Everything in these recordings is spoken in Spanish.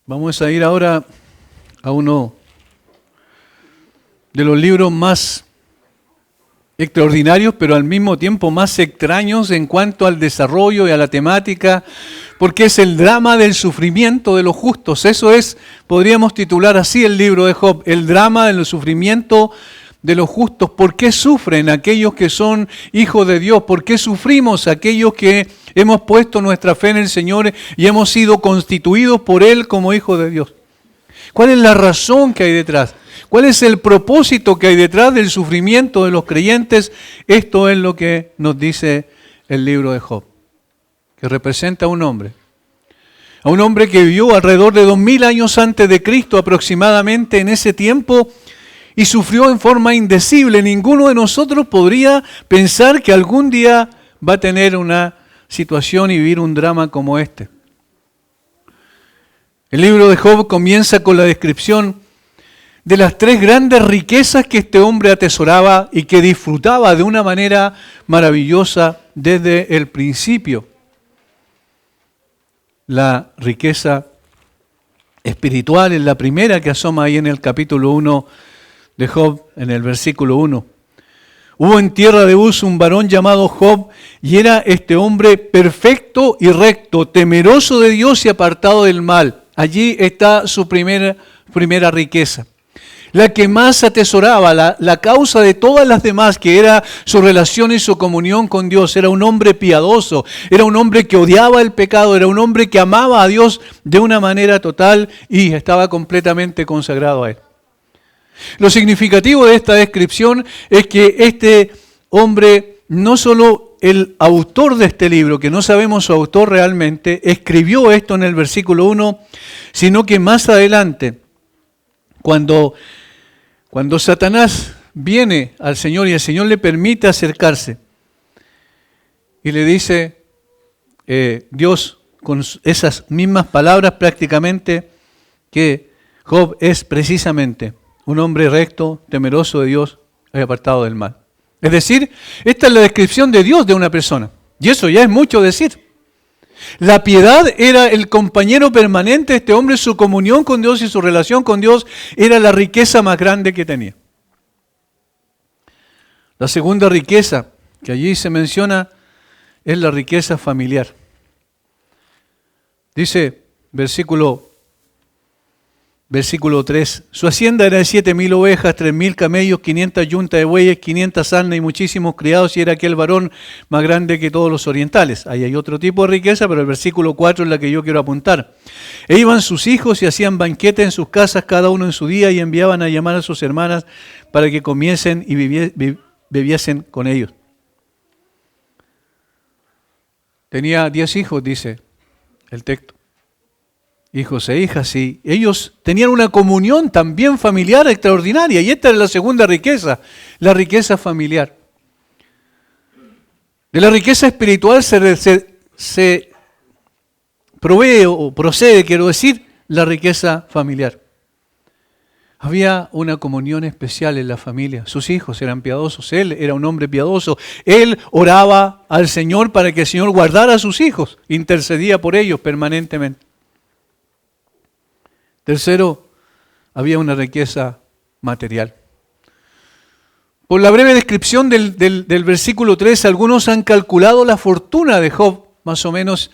Vamos a ir ahora a uno de los libros más extraordinarios, pero al mismo tiempo más extraños en cuanto al desarrollo y a la temática, porque es el drama del sufrimiento de los justos. Eso es, podríamos titular así el libro de Job, el drama del sufrimiento de los justos. ¿Por qué sufren aquellos que son hijos de Dios? ¿Por qué sufrimos aquellos que hemos puesto nuestra fe en el Señor y hemos sido constituidos por Él como hijos de Dios? ¿Cuál es la razón que hay detrás? ¿Cuál es el propósito que hay detrás del sufrimiento de los creyentes? Esto es lo que nos dice el libro de Job, que representa a un hombre que vivió alrededor de 2000 años antes de Cristo aproximadamente en ese tiempo y sufrió en forma indecible. Ninguno de nosotros podría pensar que algún día va a tener una situación y vivir un drama como este. El libro de Job comienza con la descripción de las tres grandes riquezas que este hombre atesoraba y que disfrutaba de una manera maravillosa desde el principio. La riqueza espiritual es la primera que asoma ahí en el capítulo 1 de Job, en el versículo 1. Hubo en tierra de Uz un varón llamado Job, y era este hombre perfecto y recto, temeroso de Dios y apartado del mal. Allí está su primera riqueza. La que más atesoraba, la causa de todas las demás, que era su relación y su comunión con Dios. Era un hombre piadoso, era un hombre que odiaba el pecado, era un hombre que amaba a Dios de una manera total y estaba completamente consagrado a Él. Lo significativo de esta descripción es que este hombre, no solo el autor de este libro, que no sabemos su autor realmente, escribió esto en el versículo 1, sino que más adelante, cuando Satanás viene al Señor y el Señor le permite acercarse y le dice, Dios con esas mismas palabras prácticamente, que Job es precisamente un hombre recto, temeroso de Dios y apartado del mal. Es decir, esta es la descripción de Dios de una persona. Y eso ya es mucho decir. La piedad era el compañero permanente de este hombre, su comunión con Dios y su relación con Dios era la riqueza más grande que tenía. La segunda riqueza que allí se menciona es la riqueza familiar. Dice, versículo 3, su hacienda era de 7,000 ovejas, 3,000 camellos, 500 yuntas de bueyes, 500 asnas y muchísimos criados, y era aquel varón más grande que todos los orientales. Ahí hay otro tipo de riqueza, pero el versículo 4 es la que yo quiero apuntar. E iban sus hijos y hacían banquete en sus casas, cada uno en su día, y enviaban a llamar a sus hermanas para que comiesen y bebiesen con ellos. Tenía 10 hijos, dice el texto. Hijos e hijas, y ellos tenían una comunión también familiar extraordinaria, y esta es la segunda riqueza, la riqueza familiar. De la riqueza espiritual se provee o procede, quiero decir, la riqueza familiar. Había una comunión especial en la familia, sus hijos eran piadosos, él era un hombre piadoso, él oraba al Señor para que el Señor guardara a sus hijos, intercedía por ellos permanentemente. Tercero, había una riqueza material. Por la breve descripción del versículo 3, algunos han calculado la fortuna de Job, más o menos,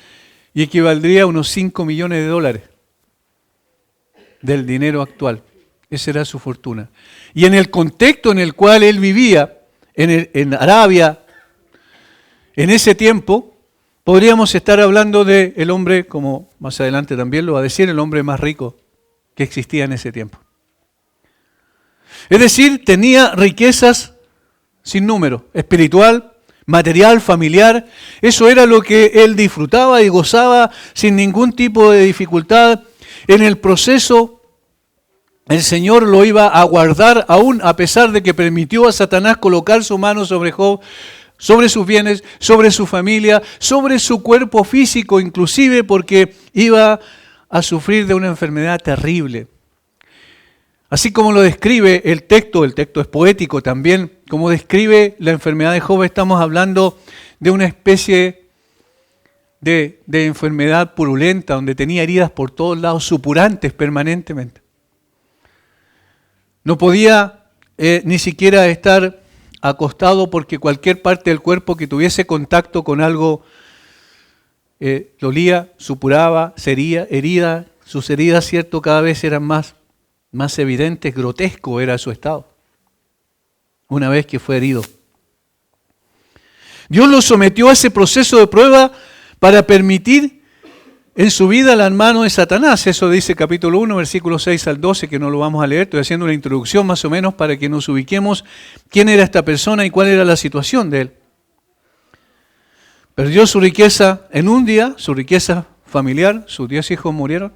y equivaldría a unos 5 millones de dólares del dinero actual. Esa era su fortuna. Y en el contexto en el cual él vivía, en Arabia, en ese tiempo, podríamos estar hablando del hombre, como más adelante también lo va a decir, el hombre más rico que existía en ese tiempo. Es decir, tenía riquezas sin número, espiritual, material, familiar. Eso era lo que él disfrutaba y gozaba sin ningún tipo de dificultad. En el proceso, el Señor lo iba a guardar, aún a pesar de que permitió a Satanás colocar su mano sobre Job, sobre sus bienes, sobre su familia, sobre su cuerpo físico inclusive, porque iba a sufrir de una enfermedad terrible. Así como lo describe el texto es poético también, como describe la enfermedad de Job, estamos hablando de una especie de enfermedad purulenta, donde tenía heridas por todos lados, supurantes permanentemente. No podía ni siquiera estar acostado porque cualquier parte del cuerpo que tuviese contacto con algo dolía, supuraba, sería herida. Sus heridas, cierto, cada vez eran más evidentes, grotesco era su estado, una vez que fue herido. Dios lo sometió a ese proceso de prueba para permitir en su vida la mano de Satanás. Eso dice capítulo 1, versículos 6 al 12, que no lo vamos a leer. Estoy haciendo una introducción más o menos para que nos ubiquemos quién era esta persona y cuál era la situación de él. Perdió su riqueza en un día, su riqueza familiar, sus 10 hijos murieron.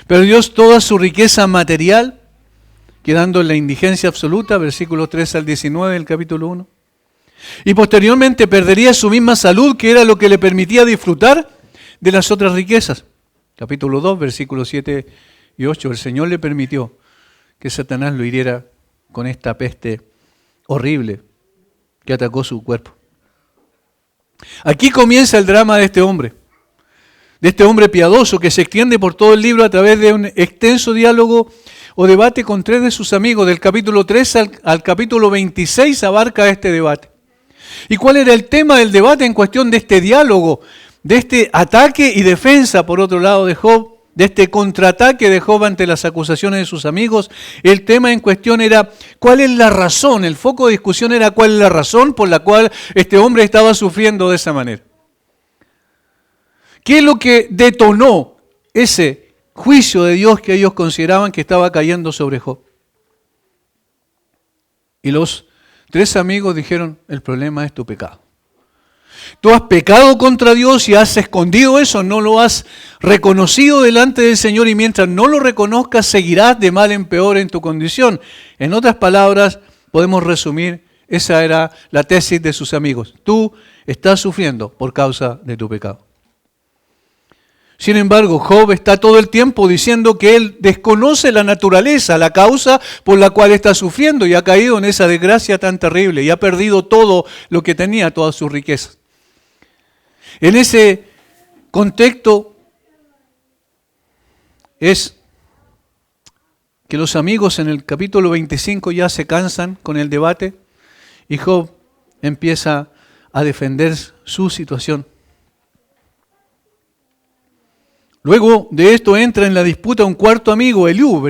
Perdió toda su riqueza material, quedando en la indigencia absoluta, versículos 3 al 19 del capítulo 1. Y posteriormente perdería su misma salud, que era lo que le permitía disfrutar de las otras riquezas. Capítulo 2, versículos 7 y 8. El Señor le permitió que Satanás lo hiriera con esta peste horrible que atacó su cuerpo. Aquí comienza el drama de este hombre piadoso que se extiende por todo el libro a través de un extenso diálogo o debate con 3 de sus amigos. Del capítulo 3 al capítulo 26 abarca este debate. ¿Y cuál era el tema del debate en cuestión de este diálogo, de este ataque y defensa, por otro lado, de Job, de este contraataque de Job ante las acusaciones de sus amigos? El tema en cuestión era cuál es la razón, el foco de discusión era cuál es la razón por la cual este hombre estaba sufriendo de esa manera. ¿Qué es lo que detonó ese juicio de Dios que ellos consideraban que estaba cayendo sobre Job? Y los 3 amigos dijeron, el problema es tu pecado. Tú has pecado contra Dios y has escondido eso, no lo has reconocido delante del Señor, y mientras no lo reconozcas seguirás de mal en peor en tu condición. En otras palabras, podemos resumir, esa era la tesis de sus amigos. Tú estás sufriendo por causa de tu pecado. Sin embargo, Job está todo el tiempo diciendo que él desconoce la naturaleza, la causa por la cual está sufriendo, y ha caído en esa desgracia tan terrible y ha perdido todo lo que tenía, todas sus riquezas. En ese contexto es que los amigos en el capítulo 25 ya se cansan con el debate y Job empieza a defender su situación. Luego de esto entra en la disputa un cuarto amigo, Eliú,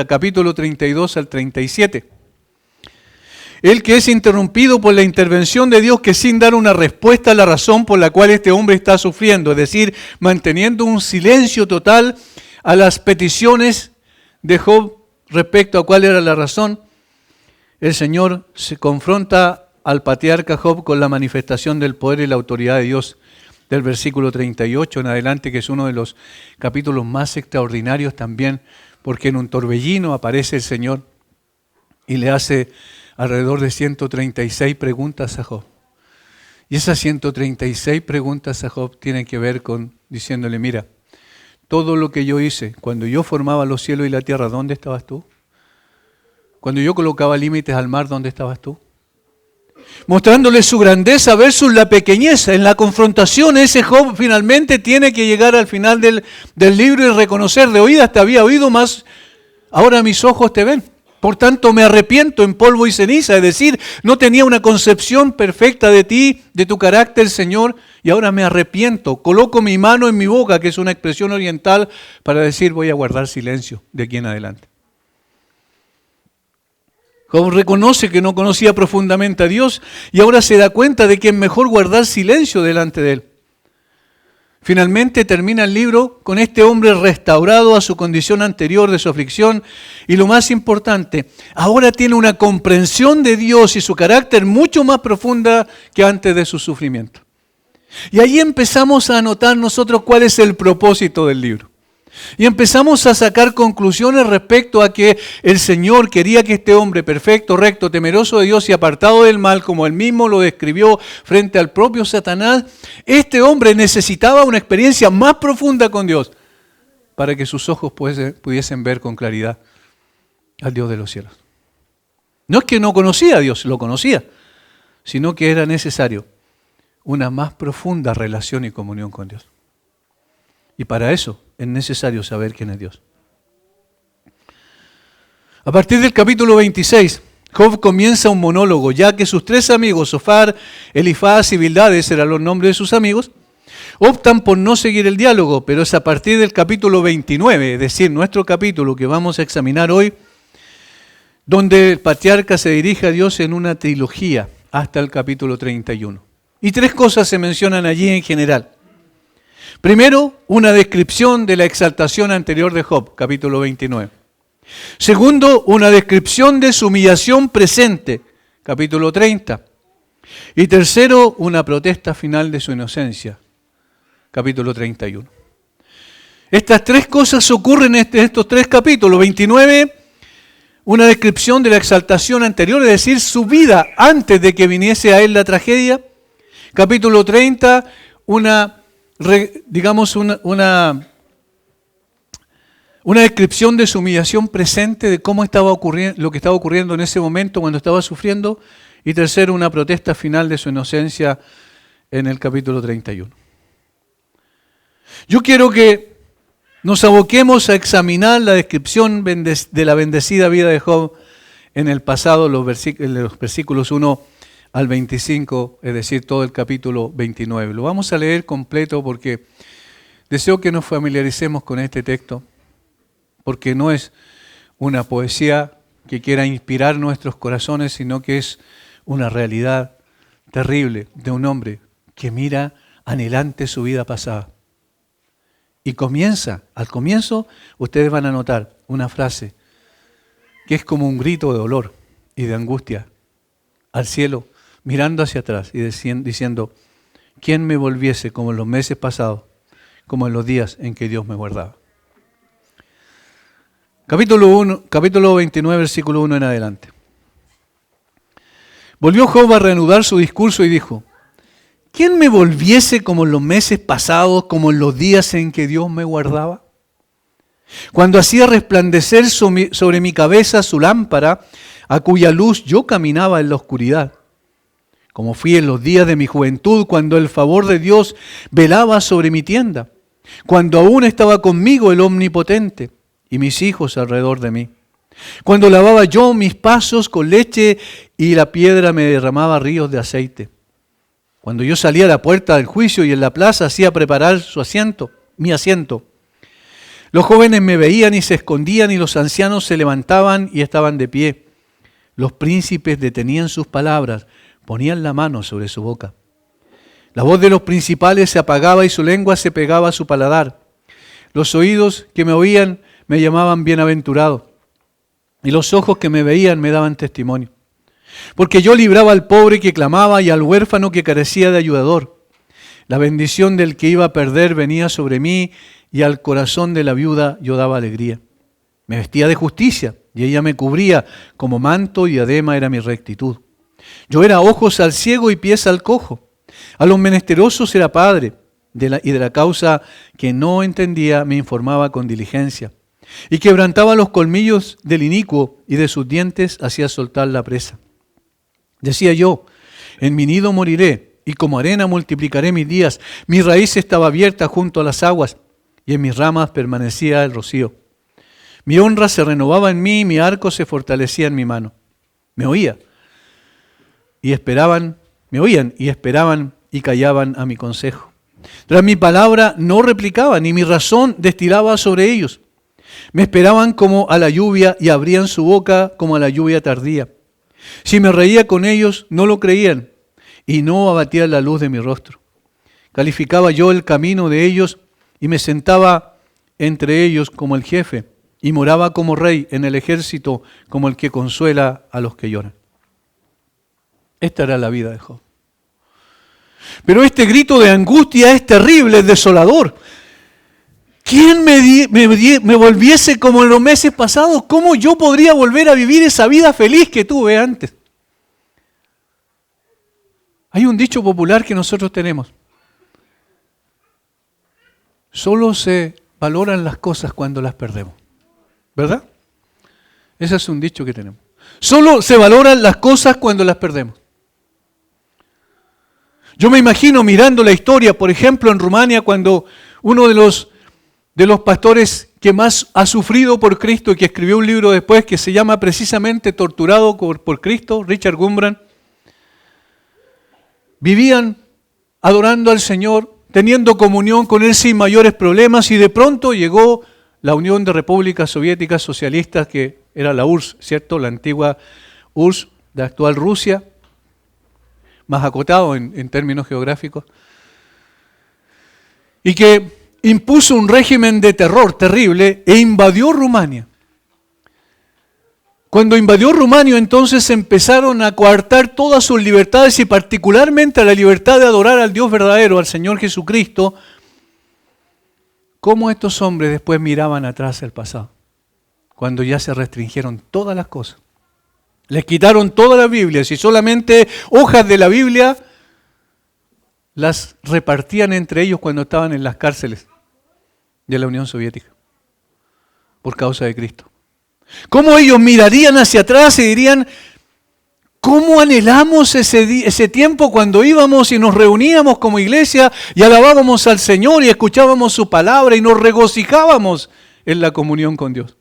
capítulo 32 al 37. El que es interrumpido por la intervención de Dios, que sin dar una respuesta a la razón por la cual este hombre está sufriendo, es decir, manteniendo un silencio total a las peticiones de Job respecto a cuál era la razón, el Señor se confronta al patriarca Job con la manifestación del poder y la autoridad de Dios, del versículo 38 en adelante, que es uno de los capítulos más extraordinarios también, porque en un torbellino aparece el Señor y le hace alrededor de 136 preguntas a Job. Y esas 136 preguntas a Job tienen que ver con diciéndole, mira, todo lo que yo hice, cuando yo formaba los cielos y la tierra, ¿dónde estabas tú? Cuando yo colocaba límites al mar, ¿dónde estabas tú? Mostrándole su grandeza versus la pequeñez. En la confrontación ese Job finalmente tiene que llegar al final del libro y reconocer, de oídas te había oído, más ahora mis ojos te ven. Por tanto me arrepiento en polvo y ceniza, es decir, no tenía una concepción perfecta de ti, de tu carácter, Señor, y ahora me arrepiento. Coloco mi mano en mi boca, que es una expresión oriental, para decir voy a guardar silencio de aquí en adelante. Job reconoce que no conocía profundamente a Dios y ahora se da cuenta de que es mejor guardar silencio delante de Él. Finalmente termina el libro con este hombre restaurado a su condición anterior de su aflicción y lo más importante, ahora tiene una comprensión de Dios y su carácter mucho más profunda que antes de su sufrimiento. Y ahí empezamos a anotar nosotros cuál es el propósito del libro. Y empezamos a sacar conclusiones respecto a que el Señor quería que este hombre perfecto, recto, temeroso de Dios y apartado del mal, como él mismo lo describió frente al propio Satanás, este hombre necesitaba una experiencia más profunda con Dios para que sus ojos pudiesen ver con claridad al Dios de los cielos. No es que no conocía a Dios, lo conocía, sino que era necesario una más profunda relación y comunión con Dios. Y para eso es necesario saber quién es Dios. A partir del capítulo 26, Job comienza un monólogo, ya que sus tres amigos, Zofar, Elifaz y Bildad, ese eran los nombres de sus amigos, optan por no seguir el diálogo, pero es a partir del capítulo 29, es decir, nuestro capítulo que vamos a examinar hoy, donde el patriarca se dirige a Dios en una trilogía hasta el capítulo 31. Y tres cosas se mencionan allí en general. Primero, una descripción de la exaltación anterior de Job, capítulo 29. Segundo, una descripción de su humillación presente, capítulo 30. Y tercero, una protesta final de su inocencia, capítulo 31. Estas tres cosas ocurren en estos tres capítulos. 29, una descripción de la exaltación anterior, es decir, su vida antes de que viniese a él la tragedia. Capítulo 30, una descripción de su humillación presente, de cómo estaba ocurriendo, lo que estaba ocurriendo en ese momento cuando estaba sufriendo. Y tercero, una protesta final de su inocencia en el capítulo 31. Yo quiero que nos aboquemos a examinar la descripción de la bendecida vida de Job en el pasado, los versículos 1 al 25, es decir, todo el capítulo 29. Lo vamos a leer completo porque deseo que nos familiaricemos con este texto, porque no es una poesía que quiera inspirar nuestros corazones, sino que es una realidad terrible de un hombre que mira anhelante su vida pasada. Y al comienzo, ustedes van a notar una frase que es como un grito de dolor y de angustia al cielo, mirando hacia atrás y diciendo, ¿quién me volviese como en los meses pasados, como en los días en que Dios me guardaba? Capítulo 29, versículo 1 en adelante. Volvió Job a reanudar su discurso y dijo, ¿quién me volviese como en los meses pasados, como en los días en que Dios me guardaba? Cuando hacía resplandecer sobre mi cabeza su lámpara, a cuya luz yo caminaba en la oscuridad. Como fui en los días de mi juventud, cuando el favor de Dios velaba sobre mi tienda, cuando aún estaba conmigo el Omnipotente y mis hijos alrededor de mí. Cuando lavaba yo mis pasos con leche y la piedra me derramaba ríos de aceite. Cuando yo salía a la puerta del juicio y en la plaza hacía preparar mi asiento. Los jóvenes me veían y se escondían y los ancianos se levantaban y estaban de pie. Los príncipes detenían sus palabras, ponían la mano sobre su boca. La voz de los principales se apagaba y su lengua se pegaba a su paladar. Los oídos que me oían me llamaban bienaventurado y los ojos que me veían me daban testimonio. Porque yo libraba al pobre que clamaba y al huérfano que carecía de ayudador. La bendición del que iba a perder venía sobre mí y al corazón de la viuda yo daba alegría. Me vestía de justicia y ella me cubría, como manto y diadema era mi rectitud. Yo era ojos al ciego y pies al cojo. A los menesterosos era padre y de la causa que no entendía me informaba con diligencia. Y quebrantaba los colmillos del inicuo y de sus dientes hacía soltar la presa. Decía yo, en mi nido moriré y como arena multiplicaré mis días. Mi raíz estaba abierta junto a las aguas y en mis ramas permanecía el rocío. Mi honra se renovaba en mí y mi arco se fortalecía en mi mano. Me oían y esperaban y callaban a mi consejo. Tras mi palabra no replicaban, ni mi razón destilaba sobre ellos. Me esperaban como a la lluvia y abrían su boca como a la lluvia tardía. Si me reía con ellos, no lo creían y no abatía la luz de mi rostro. Calificaba yo el camino de ellos y me sentaba entre ellos como el jefe y moraba como rey en el ejército como el que consuela a los que lloran. Esta era la vida de Job. Pero este grito de angustia es terrible, es desolador. ¿Quién me volviese como en los meses pasados? ¿Cómo yo podría volver a vivir esa vida feliz que tuve antes? Hay un dicho popular que nosotros tenemos. Solo se valoran las cosas cuando las perdemos. ¿Verdad? Ese es un dicho que tenemos. Solo se valoran las cosas cuando las perdemos. Yo me imagino mirando la historia, por ejemplo, en Rumania, cuando uno de los pastores que más ha sufrido por Cristo y que escribió un libro después que se llama precisamente Torturado por Cristo, Richard Gumbran, vivían adorando al Señor, teniendo comunión con Él sin mayores problemas, y de pronto llegó la Unión de Repúblicas Soviéticas Socialistas, que era la URSS, ¿cierto? La antigua URSS, de actual Rusia, más acotado en términos geográficos, y que impuso un régimen de terror terrible e invadió Rumania. Cuando invadió Rumania, entonces empezaron a coartar todas sus libertades y particularmente la libertad de adorar al Dios verdadero, al Señor Jesucristo. ¿Cómo estos hombres después miraban atrás el pasado? Cuando ya se restringieron todas las cosas. Les quitaron todas las Biblias y solamente hojas de la Biblia las repartían entre ellos cuando estaban en las cárceles de la Unión Soviética por causa de Cristo. ¿Cómo ellos mirarían hacia atrás y dirían, cómo anhelamos ese tiempo cuando íbamos y nos reuníamos como iglesia y alabábamos al Señor y escuchábamos su palabra y nos regocijábamos en la comunión con Dios?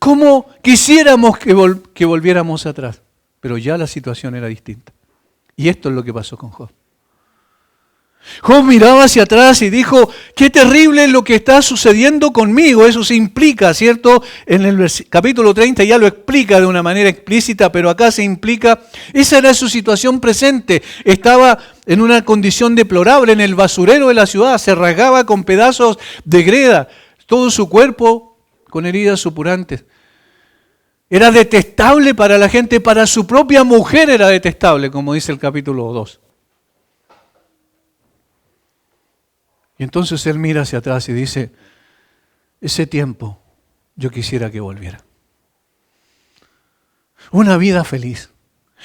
¿Cómo quisiéramos que volviéramos atrás? Pero ya la situación era distinta. Y esto es lo que pasó con Job. Job miraba hacia atrás y dijo, qué terrible es lo que está sucediendo conmigo. Eso se implica, ¿cierto? En el capítulo 30 ya lo explica de una manera explícita, pero acá se implica, esa era su situación presente. Estaba en una condición deplorable en el basurero de la ciudad, se rasgaba con pedazos de greda, todo su cuerpo con heridas supurantes. Era detestable para la gente, para su propia mujer era detestable, como dice el capítulo 2. Y entonces él mira hacia atrás y dice, ese tiempo yo quisiera que volviera. Una vida feliz.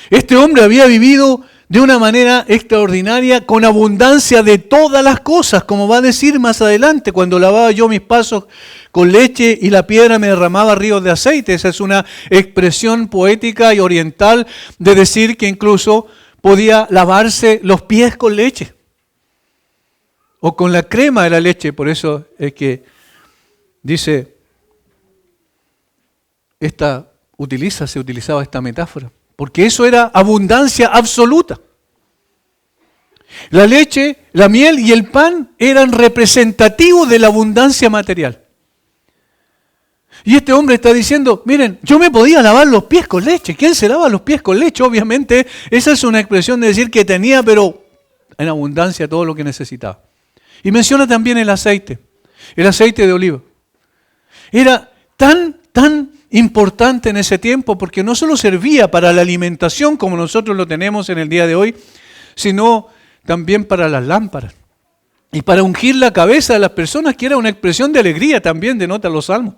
Este hombre había vivido de una manera extraordinaria, con abundancia de todas las cosas, como va a decir más adelante, cuando lavaba yo mis pasos con leche y la piedra me derramaba ríos de aceite. Esa es una expresión poética y oriental de decir que incluso podía lavarse los pies con leche. O con la crema de la leche, por eso es que dice, se utilizaba esta metáfora, porque eso era abundancia absoluta. La leche, la miel y el pan eran representativos de la abundancia material. Y este hombre está diciendo, miren, yo me podía lavar los pies con leche. ¿Quién se lava los pies con leche? Obviamente, esa es una expresión de decir que tenía, pero en abundancia todo lo que necesitaba. Y menciona también el aceite de oliva. Era tan importante en ese tiempo porque no solo servía para la alimentación como nosotros lo tenemos en el día de hoy, sino también para las lámparas y para ungir la cabeza de las personas, que era una expresión de alegría también, denotan los salmos.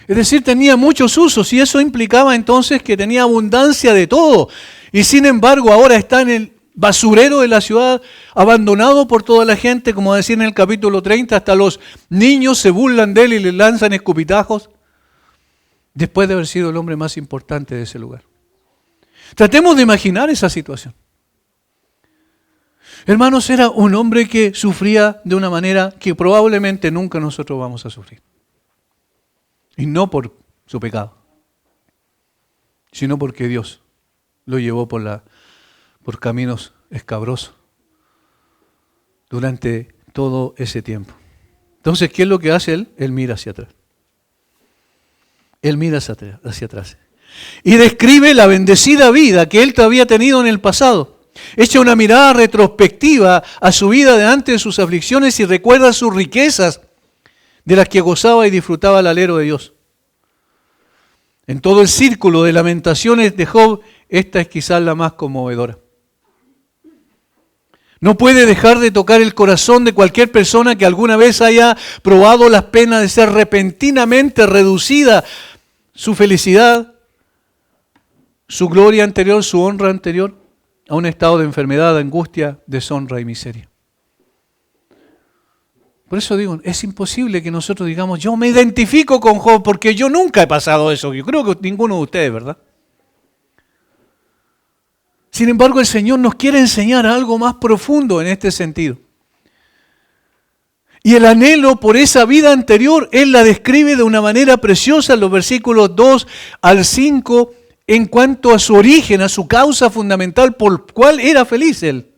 Es decir, tenía muchos usos y eso implicaba entonces que tenía abundancia de todo. Y sin embargo ahora está en el basurero de la ciudad, abandonado por toda la gente, como decía en el capítulo 30, hasta los niños se burlan de él y le lanzan escupitajos, después de haber sido el hombre más importante de ese lugar. Tratemos de imaginar esa situación. Hermanos, era un hombre que sufría de una manera que probablemente nunca nosotros vamos a sufrir. Y no por su pecado, sino porque Dios lo llevó por caminos escabrosos durante todo ese tiempo. Entonces, ¿qué es lo que hace él? Él mira hacia atrás. Él mira hacia atrás. Y describe la bendecida vida que él había tenido en el pasado. Echa una mirada retrospectiva a su vida de antes de sus aflicciones y recuerda sus riquezas de las que gozaba y disfrutaba el alero de Dios. En todo el círculo de lamentaciones de Job, esta es quizás la más conmovedora. No puede dejar de tocar el corazón de cualquier persona que alguna vez haya probado las penas de ser repentinamente reducida su felicidad, su gloria anterior, su honra anterior, a un estado de enfermedad, angustia, deshonra y miseria. Por eso digo, es imposible que nosotros digamos, yo me identifico con Job porque yo nunca he pasado eso. Yo creo que ninguno de ustedes, ¿verdad? Sin embargo, el Señor nos quiere enseñar algo más profundo en este sentido. Y el anhelo por esa vida anterior, Él la describe de una manera preciosa en los versículos 2 al 5, en cuanto a su origen, a su causa fundamental por cual era feliz Él.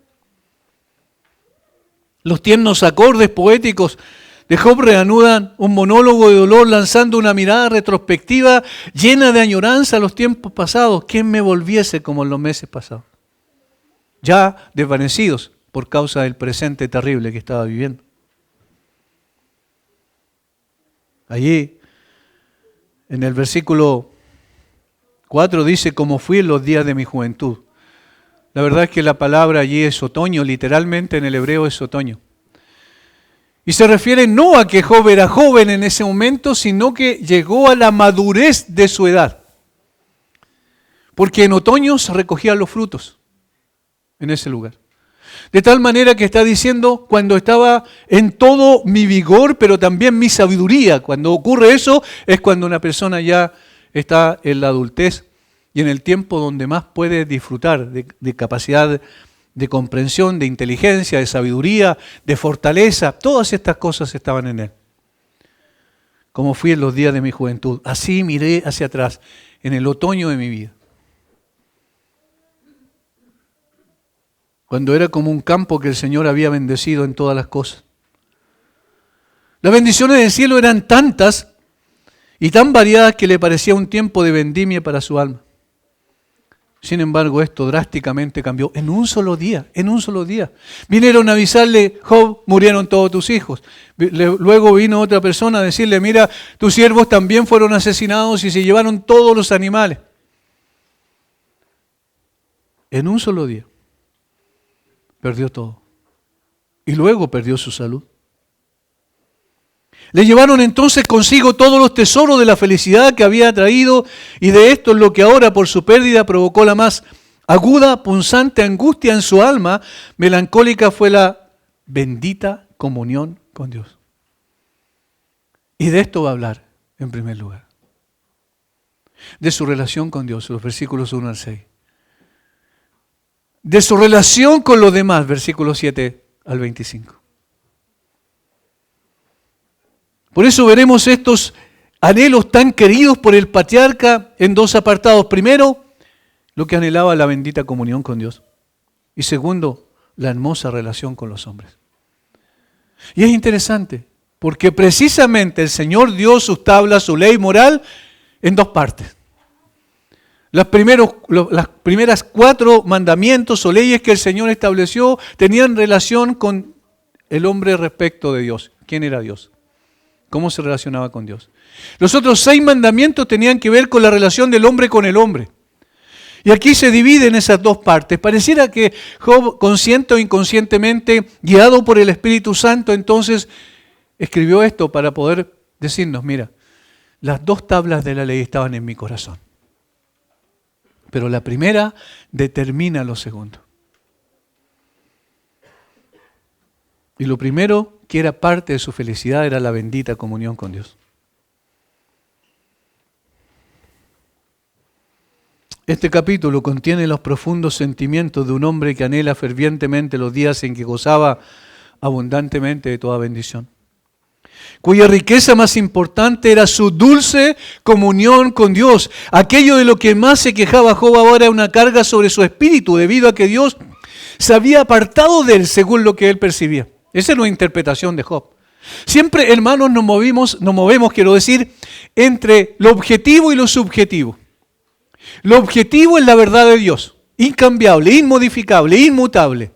Los tiernos acordes poéticos de Job reanudan un monólogo de dolor lanzando una mirada retrospectiva llena de añoranza a los tiempos pasados. ¿Quién me volviese como en los meses pasados? Ya desvanecidos por causa del presente terrible que estaba viviendo. Allí, en el versículo 4 dice, como fui en los días de mi juventud. La verdad es que la palabra allí es otoño, literalmente en el hebreo es otoño. Y se refiere no a que Job era joven en ese momento, sino que llegó a la madurez de su edad. Porque en otoño se recogían los frutos en ese lugar. De tal manera que está diciendo, cuando estaba en todo mi vigor, pero también mi sabiduría. Cuando ocurre eso, es cuando una persona ya está en la adultez y en el tiempo donde más puede disfrutar de capacidad de comprensión, de inteligencia, de sabiduría, de fortaleza. Todas estas cosas estaban en él. Como fui en los días de mi juventud. Así miré hacia atrás, en el otoño de mi vida. Cuando era como un campo que el Señor había bendecido en todas las cosas. Las bendiciones del cielo eran tantas y tan variadas que le parecía un tiempo de vendimia para su alma. Sin embargo, esto drásticamente cambió en un solo día, en un solo día. Vinieron a avisarle, Job, murieron todos tus hijos. Luego vino otra persona a decirle, mira, tus siervos también fueron asesinados y se llevaron todos los animales. En un solo día. Perdió todo. Y luego perdió su salud. Le llevaron entonces consigo todos los tesoros de la felicidad que había traído, y de esto es lo que ahora por su pérdida provocó la más aguda, punzante angustia en su alma. Melancólica fue la bendita comunión con Dios. Y de esto va a hablar en primer lugar. De su relación con Dios, los versículos 1 al 6. De su relación con los demás, versículos 7 al 25. Por eso veremos estos anhelos tan queridos por el patriarca en dos apartados. Primero, lo que anhelaba la bendita comunión con Dios. Y segundo, la hermosa relación con los hombres. Y es interesante, porque precisamente el Señor dio sus tablas, su ley moral, en dos partes. Las primeras 4 mandamientos o leyes que el Señor estableció tenían relación con el hombre respecto de Dios. ¿Quién era Dios? ¿Cómo se relacionaba con Dios? Los otros 6 mandamientos tenían que ver con la relación del hombre con el hombre. Y aquí se divide en esas dos partes. Pareciera que Job, consciente o inconscientemente, guiado por el Espíritu Santo, entonces escribió esto para poder decirnos, mira, las 2 tablas de la ley estaban en mi corazón. Pero la primera determina lo segundo. Y lo primero que era parte de su felicidad era la bendita comunión con Dios. Este capítulo contiene los profundos sentimientos de un hombre que anhela fervientemente los días en que gozaba abundantemente de toda bendición, cuya riqueza más importante era su dulce comunión con Dios. Aquello de lo que más se quejaba Job ahora era una carga sobre su espíritu, debido a que Dios se había apartado de él según lo que él percibía. Esa es la interpretación de Job. Siempre, hermanos, nos movemos, quiero decir, entre lo objetivo y lo subjetivo. Lo objetivo es la verdad de Dios, incambiable, inmodificable, inmutable.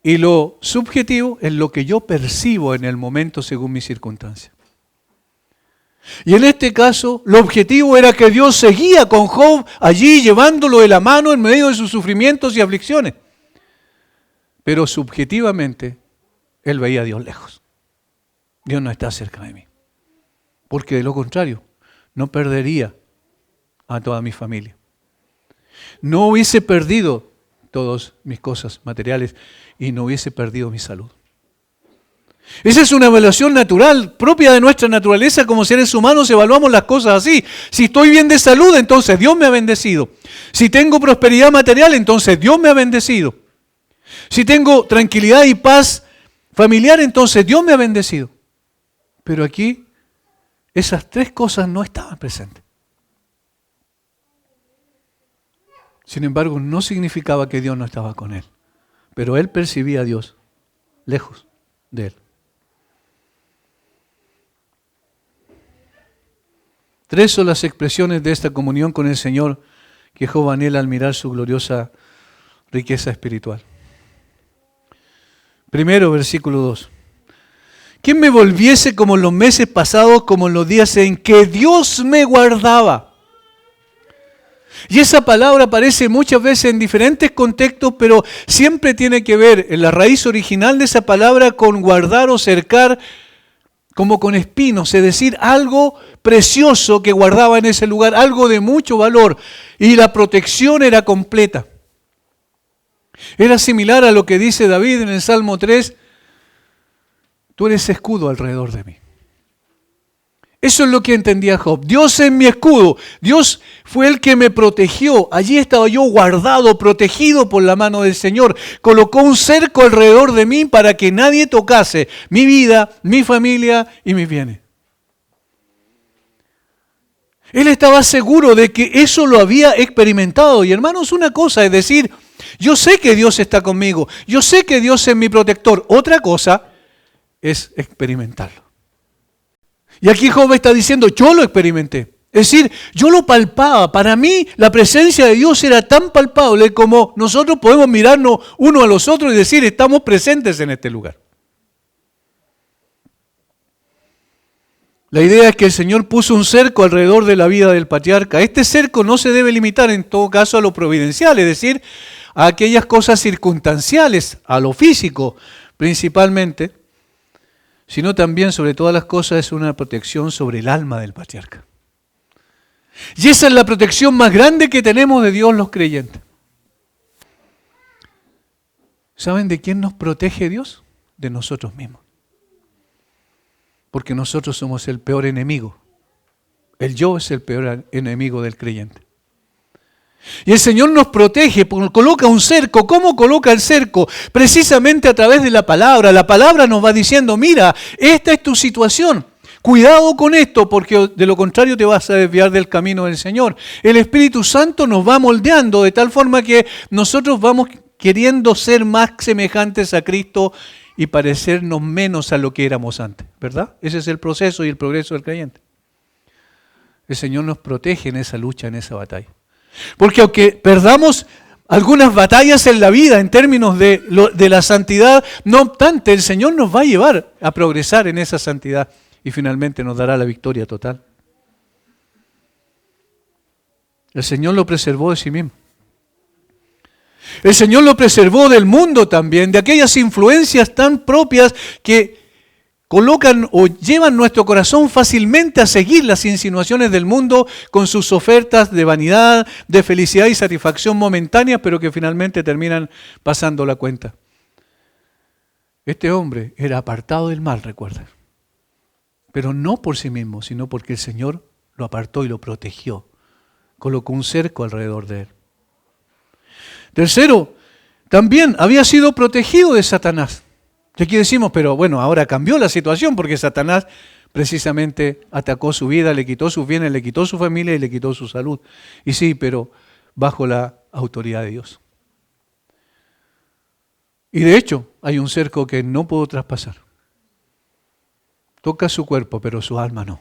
Y lo subjetivo es lo que yo percibo en el momento según mis circunstancias. Y en este caso, lo objetivo era que Dios seguía con Job allí, llevándolo de la mano en medio de sus sufrimientos y aflicciones. Pero subjetivamente, él veía a Dios lejos. Dios no está cerca de mí. Porque de lo contrario, no perdería a toda mi familia. No hubiese perdido todas mis cosas materiales y no hubiese perdido mi salud. Esa es una evaluación natural, propia de nuestra naturaleza como seres humanos, evaluamos las cosas así. Si estoy bien de salud, entonces Dios me ha bendecido. Si tengo prosperidad material, entonces Dios me ha bendecido. Si tengo tranquilidad y paz familiar, entonces Dios me ha bendecido. Pero aquí esas tres cosas no estaban presentes. Sin embargo, no significaba que Dios no estaba con él. Pero él percibía a Dios lejos de él. Tres son las expresiones de esta comunión con el Señor que Job anhela al mirar su gloriosa riqueza espiritual. Primero, versículo 2. ¿Quién me volviese como en los meses pasados, como en los días en que Dios me guardaba? Y esa palabra aparece muchas veces en diferentes contextos, pero siempre tiene que ver en la raíz original de esa palabra con guardar o cercar, como con espinos, es decir, algo precioso que guardaba en ese lugar, algo de mucho valor, y la protección era completa. Era similar a lo que dice David en el Salmo 3, tú eres escudo alrededor de mí. Eso es lo que entendía Job. Dios es mi escudo. Dios fue el que me protegió. Allí estaba yo guardado, protegido por la mano del Señor. Colocó un cerco alrededor de mí para que nadie tocase mi vida, mi familia y mis bienes. Él estaba seguro de que eso lo había experimentado. Y hermanos, una cosa es decir, yo sé que Dios está conmigo. Yo sé que Dios es mi protector. Otra cosa es experimentarlo. Y aquí Job está diciendo, yo lo experimenté. Es decir, yo lo palpaba. Para mí la presencia de Dios era tan palpable como nosotros podemos mirarnos uno a los otros y decir, estamos presentes en este lugar. La idea es que el Señor puso un cerco alrededor de la vida del patriarca. Este cerco no se debe limitar en todo caso a lo providencial, es decir, a aquellas cosas circunstanciales, a lo físico principalmente, sino también, sobre todas las cosas, es una protección sobre el alma del patriarca. Y esa es la protección más grande que tenemos de Dios los creyentes. ¿Saben de quién nos protege Dios? De nosotros mismos. Porque nosotros somos el peor enemigo. El yo es el peor enemigo del creyente. Y el Señor nos protege, coloca un cerco. ¿Cómo coloca el cerco? Precisamente a través de la palabra. La palabra nos va diciendo, mira, esta es tu situación. Cuidado con esto, porque de lo contrario te vas a desviar del camino del Señor. El Espíritu Santo nos va moldeando de tal forma que nosotros vamos queriendo ser más semejantes a Cristo y parecernos menos a lo que éramos antes, ¿verdad? Ese es el proceso y el progreso del creyente. El Señor nos protege en esa lucha, en esa batalla. Porque aunque perdamos algunas batallas en la vida en términos de la santidad, no obstante, el Señor nos va a llevar a progresar en esa santidad y finalmente nos dará la victoria total. El Señor lo preservó de sí mismo. El Señor lo preservó del mundo también, de aquellas influencias tan propias que colocan o llevan nuestro corazón fácilmente a seguir las insinuaciones del mundo con sus ofertas de vanidad, de felicidad y satisfacción momentánea, pero que finalmente terminan pasando la cuenta. Este hombre era apartado del mal, recuerda, pero no por sí mismo, sino porque el Señor lo apartó y lo protegió. Colocó un cerco alrededor de él. Tercero, también había sido protegido de Satanás. Y aquí decimos, pero bueno, ahora cambió la situación porque Satanás precisamente atacó su vida, le quitó sus bienes, le quitó su familia y le quitó su salud. Y sí, pero bajo la autoridad de Dios. Y de hecho, hay un cerco que no puedo traspasar. Toca su cuerpo, pero su alma no.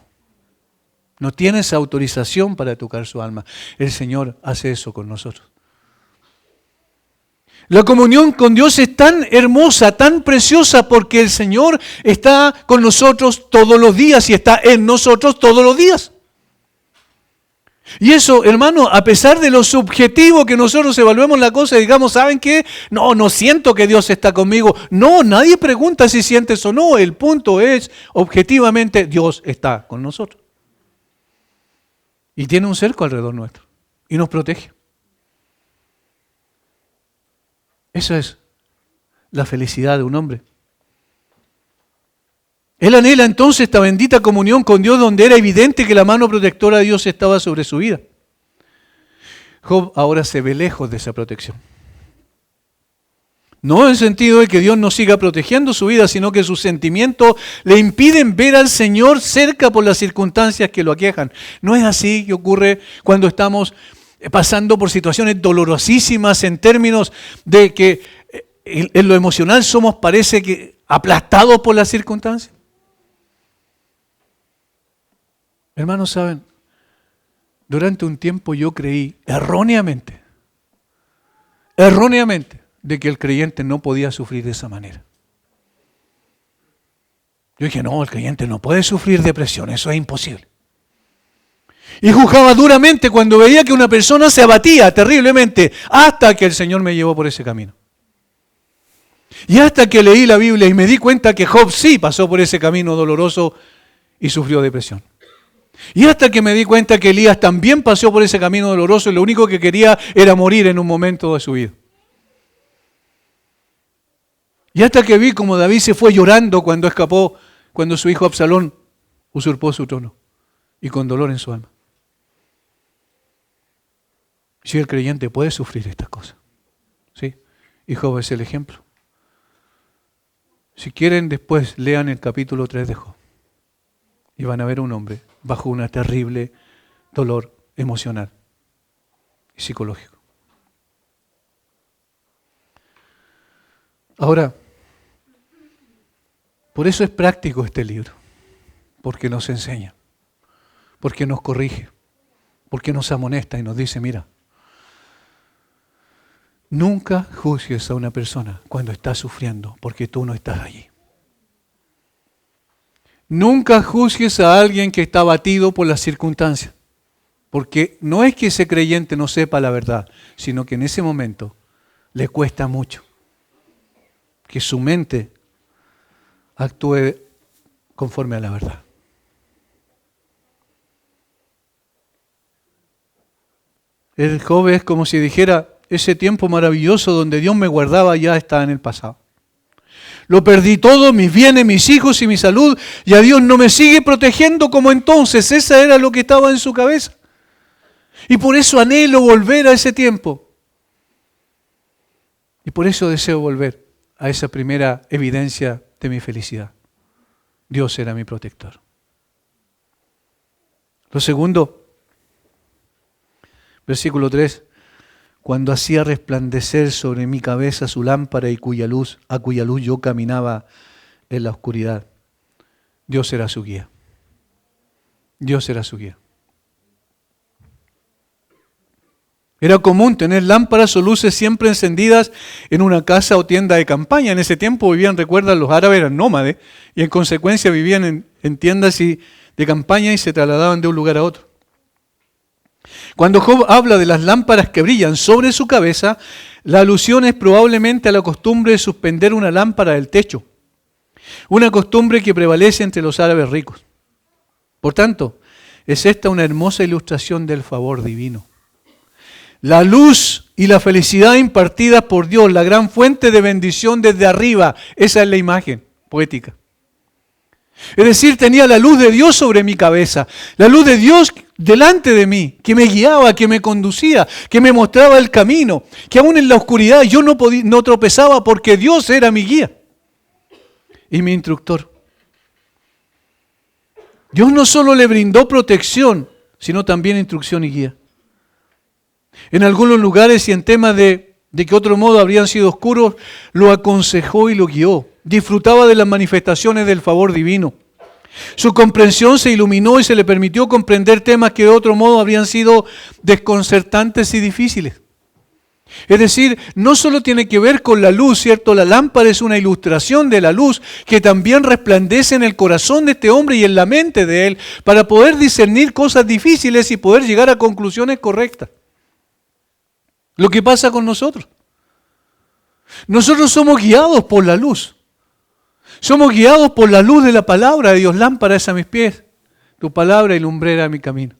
No tienes autorización para tocar su alma. El Señor hace eso con nosotros. La comunión con Dios es tan hermosa, tan preciosa, porque el Señor está con nosotros todos los días y está en nosotros todos los días. Y eso, hermano, a pesar de lo subjetivo que nosotros evaluemos la cosa y digamos, ¿saben qué? No siento que Dios está conmigo. No, nadie pregunta si sientes o no. El punto es, objetivamente, Dios está con nosotros. Y tiene un cerco alrededor nuestro. Y nos protege. Esa es la felicidad de un hombre. Él anhela entonces esta bendita comunión con Dios, donde era evidente que la mano protectora de Dios estaba sobre su vida. Job ahora se ve lejos de esa protección. No en el sentido de que Dios no siga protegiendo su vida, sino que sus sentimientos le impiden ver al Señor cerca por las circunstancias que lo aquejan. No es así que ocurre cuando estamos pasando por situaciones dolorosísimas en términos de que en lo emocional somos, parece que, aplastados por las circunstancias. Hermanos, ¿saben? Durante un tiempo yo creí erróneamente, de que el creyente no podía sufrir de esa manera. Yo dije, no, el creyente no puede sufrir depresión, eso es imposible. Y juzgaba duramente cuando veía que una persona se abatía terriblemente, hasta que el Señor me llevó por ese camino. Y hasta que leí la Biblia y me di cuenta que Job sí pasó por ese camino doloroso y sufrió depresión. Y hasta que me di cuenta que Elías también pasó por ese camino doloroso y lo único que quería era morir en un momento de su vida. Y hasta que vi como David se fue llorando cuando escapó, cuando su hijo Absalón usurpó su trono y con dolor en su alma. Si el creyente puede sufrir estas cosas, ¿sí? Y Job es el ejemplo. Si quieren, después lean el capítulo 3 de Job y van a ver un hombre bajo un terrible dolor emocional y psicológico. Ahora, por eso es práctico este libro, porque nos enseña, porque nos corrige, porque nos amonesta y nos dice, mira, nunca juzgues a una persona cuando está sufriendo, porque tú no estás allí. Nunca juzgues a alguien que está abatido por las circunstancias, porque no es que ese creyente no sepa la verdad, sino que en ese momento le cuesta mucho que su mente actúe conforme a la verdad. El Job es como si dijera, ese tiempo maravilloso donde Dios me guardaba ya está en el pasado. Lo perdí todo, mis bienes, mis hijos y mi salud, y a Dios no me sigue protegiendo como entonces. Esa era lo que estaba en su cabeza. Y por eso anhelo volver a ese tiempo. Y por eso deseo volver a esa primera evidencia de mi felicidad. Dios era mi protector. Lo segundo, versículo 3. Cuando hacía resplandecer sobre mi cabeza su lámpara y a cuya luz yo caminaba en la oscuridad. Dios era su guía. Dios era su guía. Era común tener lámparas o luces siempre encendidas en una casa o tienda de campaña. En ese tiempo vivían, recuerdan, los árabes eran nómades y en consecuencia vivían en tiendas de campaña y se trasladaban de un lugar a otro. Cuando Job habla de las lámparas que brillan sobre su cabeza, la alusión es probablemente a la costumbre de suspender una lámpara del techo, una costumbre que prevalece entre los árabes ricos. Por tanto, es esta una hermosa ilustración del favor divino. La luz y la felicidad impartidas por Dios, la gran fuente de bendición desde arriba, esa es la imagen poética. Es decir, tenía la luz de Dios sobre mi cabeza, la luz de Dios delante de mí, que me guiaba, que me conducía, que me mostraba el camino, que aún en la oscuridad yo no tropezaba porque Dios era mi guía y mi instructor. Dios no solo le brindó protección, sino también instrucción y guía. En algunos lugares y en temas de que otro modo habrían sido oscuros, lo aconsejó y lo guió. Disfrutaba de las manifestaciones del favor divino. Su comprensión se iluminó y se le permitió comprender temas que de otro modo habrían sido desconcertantes y difíciles. Es decir, no solo tiene que ver con la luz, ¿cierto? La lámpara es una ilustración de la luz que también resplandece en el corazón de este hombre y en la mente de él para poder discernir cosas difíciles y poder llegar a conclusiones correctas. Lo que pasa con nosotros. Nosotros somos guiados por la luz. Somos guiados por la luz de la palabra de Dios. Lámpara es a mis pies, tu palabra y lumbrera a mi camino.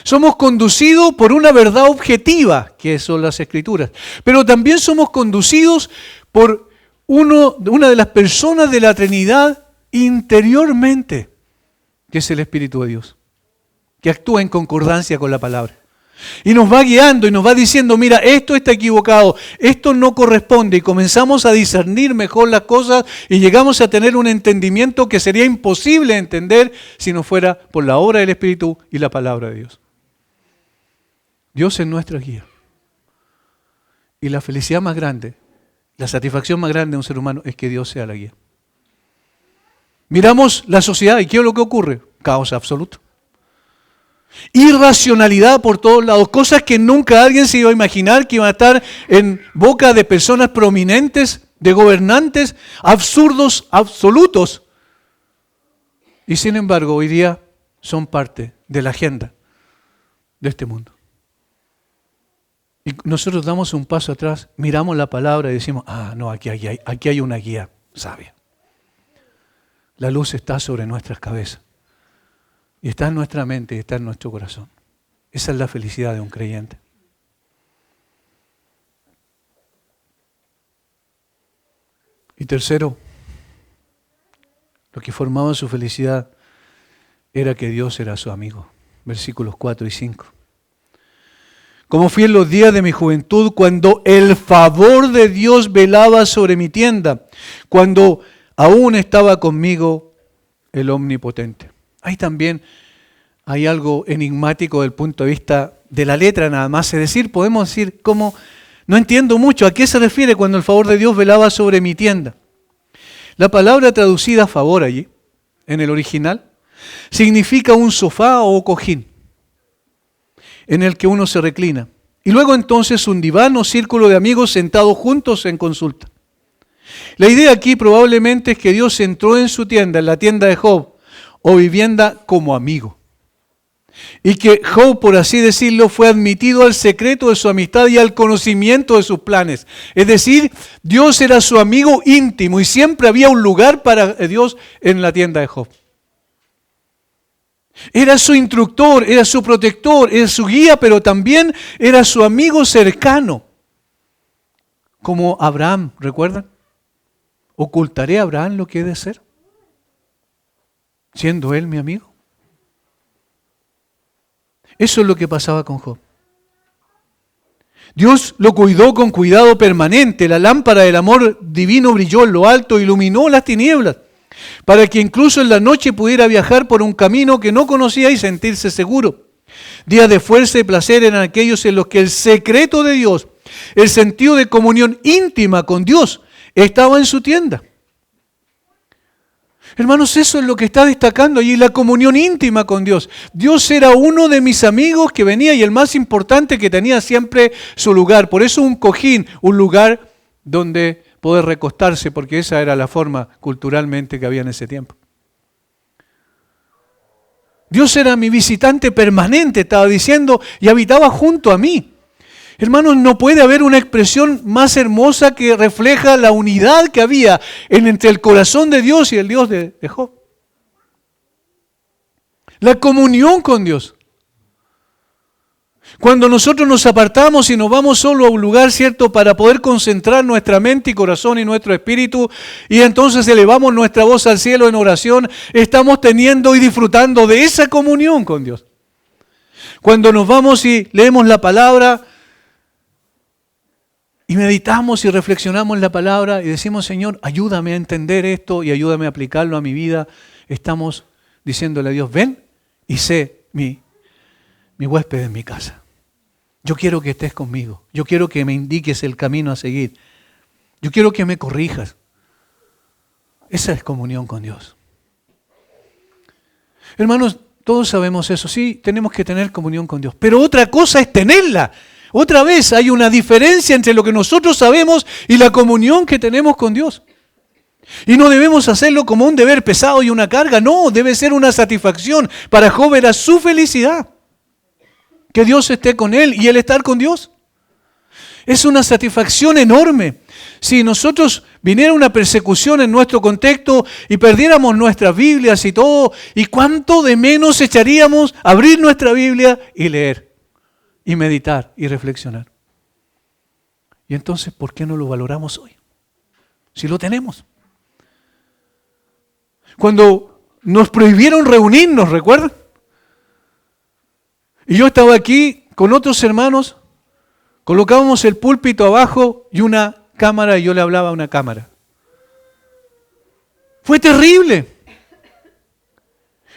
Somos conducidos por una verdad objetiva, que son las Escrituras. Pero también somos conducidos por una de las personas de la Trinidad interiormente, que es el Espíritu de Dios, que actúa en concordancia con la palabra. Y nos va guiando y nos va diciendo, mira, esto está equivocado, esto no corresponde. Y comenzamos a discernir mejor las cosas y llegamos a tener un entendimiento que sería imposible entender si no fuera por la obra del Espíritu y la palabra de Dios. Dios es nuestra guía. Y la felicidad más grande, la satisfacción más grande de un ser humano es que Dios sea la guía. Miramos la sociedad y ¿qué es lo que ocurre? Caos absoluto. Irracionalidad por todos lados, cosas que nunca alguien se iba a imaginar que iban a estar en boca de personas prominentes, de gobernantes, absurdos, absolutos. Y sin embargo, hoy día son parte de la agenda de este mundo. Y nosotros damos un paso atrás, miramos la palabra y decimos, no, aquí hay una guía sabia. La luz está sobre nuestras cabezas. Y está en nuestra mente y está en nuestro corazón. Esa es la felicidad de un creyente. Y tercero, lo que formaba su felicidad era que Dios era su amigo. Versículos 4 y 5. Como fui en los días de mi juventud, cuando el favor de Dios velaba sobre mi tienda, cuando aún estaba conmigo el Omnipotente. Ahí también hay algo enigmático desde el punto de vista de la letra nada más. Es decir, podemos decir como, no entiendo mucho, ¿a qué se refiere cuando el favor de Dios velaba sobre mi tienda? La palabra traducida favor allí, en el original, significa un sofá o cojín en el que uno se reclina. Y luego entonces un diván o círculo de amigos sentados juntos en consulta. La idea aquí probablemente es que Dios entró en su tienda, en la tienda de Job, o vivienda como amigo. Y que Job, por así decirlo, fue admitido al secreto de su amistad y al conocimiento de sus planes. Es decir, Dios era su amigo íntimo y siempre había un lugar para Dios en la tienda de Job. Era su instructor, era su protector, era su guía, pero también era su amigo cercano. Como Abraham, ¿recuerdan? ¿Ocultaré a Abraham lo que he de ser? Siendo él mi amigo. Eso es lo que pasaba con Job. Dios lo cuidó con cuidado permanente. La lámpara del amor divino brilló en lo alto, iluminó las tinieblas, para que incluso en la noche pudiera viajar por un camino que no conocía y sentirse seguro. Días de fuerza y placer eran aquellos en los que el secreto de Dios, el sentido de comunión íntima con Dios, estaba en su tienda. Hermanos, eso es lo que está destacando allí, la comunión íntima con Dios. Dios era uno de mis amigos que venía y el más importante, que tenía siempre su lugar. Por eso un cojín, un lugar donde poder recostarse, porque esa era la forma culturalmente que había en ese tiempo. Dios era mi visitante permanente, estaba diciendo, y habitaba junto a mí. Hermanos, no puede haber una expresión más hermosa que refleja la unidad que había entre el corazón de Dios y el Dios de Job. La comunión con Dios. Cuando nosotros nos apartamos y nos vamos solo a un lugar, ¿cierto?, para poder concentrar nuestra mente y corazón y nuestro espíritu, y entonces elevamos nuestra voz al cielo en oración, estamos teniendo y disfrutando de esa comunión con Dios. Cuando nos vamos y leemos la palabra, y meditamos y reflexionamos en la palabra y decimos, Señor, ayúdame a entender esto y ayúdame a aplicarlo a mi vida. Estamos diciéndole a Dios, ven y sé mi huésped en mi casa. Yo quiero que estés conmigo. Yo quiero que me indiques el camino a seguir. Yo quiero que me corrijas. Esa es comunión con Dios. Hermanos, todos sabemos eso. Sí, tenemos que tener comunión con Dios. Pero otra cosa es tenerla. Otra vez hay una diferencia entre lo que nosotros sabemos y la comunión que tenemos con Dios. Y no debemos hacerlo como un deber pesado y una carga. No, debe ser una satisfacción. Para Job era su felicidad. Que Dios esté con él y él estar con Dios. Es una satisfacción enorme. Si nosotros viniera una persecución en nuestro contexto y perdiéramos nuestras Biblias y todo, ¿y cuánto de menos echaríamos a abrir nuestra Biblia y leer? Y meditar y reflexionar. Y entonces, ¿por qué no lo valoramos hoy? Si lo tenemos. Cuando nos prohibieron reunirnos, ¿recuerdan? Y yo estaba aquí con otros hermanos, colocábamos el púlpito abajo y una cámara y yo le hablaba a una cámara. Fue terrible.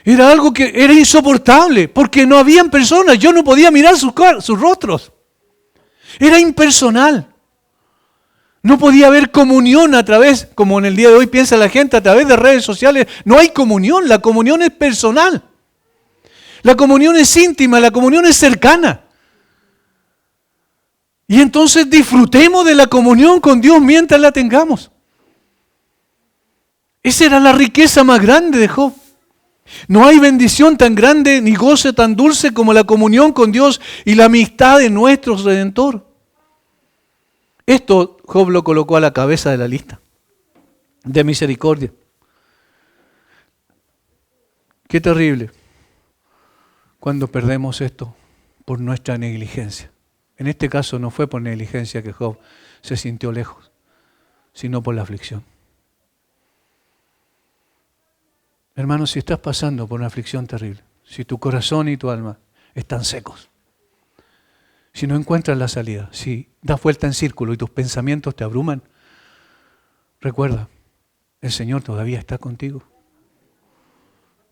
Era algo que era insoportable porque no habían personas, yo no podía mirar sus rostros. Era impersonal. No podía haber comunión a través, como en el día de hoy piensa la gente, a través de redes sociales. No hay comunión, la comunión es personal. La comunión es íntima, la comunión es cercana. Y entonces disfrutemos de la comunión con Dios mientras la tengamos. Esa era la riqueza más grande de Job. No hay bendición tan grande ni goce tan dulce como la comunión con Dios y la amistad de nuestro Redentor. Esto Job lo colocó a la cabeza de la lista de misericordia. Qué terrible cuando perdemos esto por nuestra negligencia. En este caso no fue por negligencia que Job se sintió lejos, sino por la aflicción. Hermano, si estás pasando por una aflicción terrible, si tu corazón y tu alma están secos, si no encuentras la salida, si das vuelta en círculo y tus pensamientos te abruman, recuerda, el Señor todavía está contigo.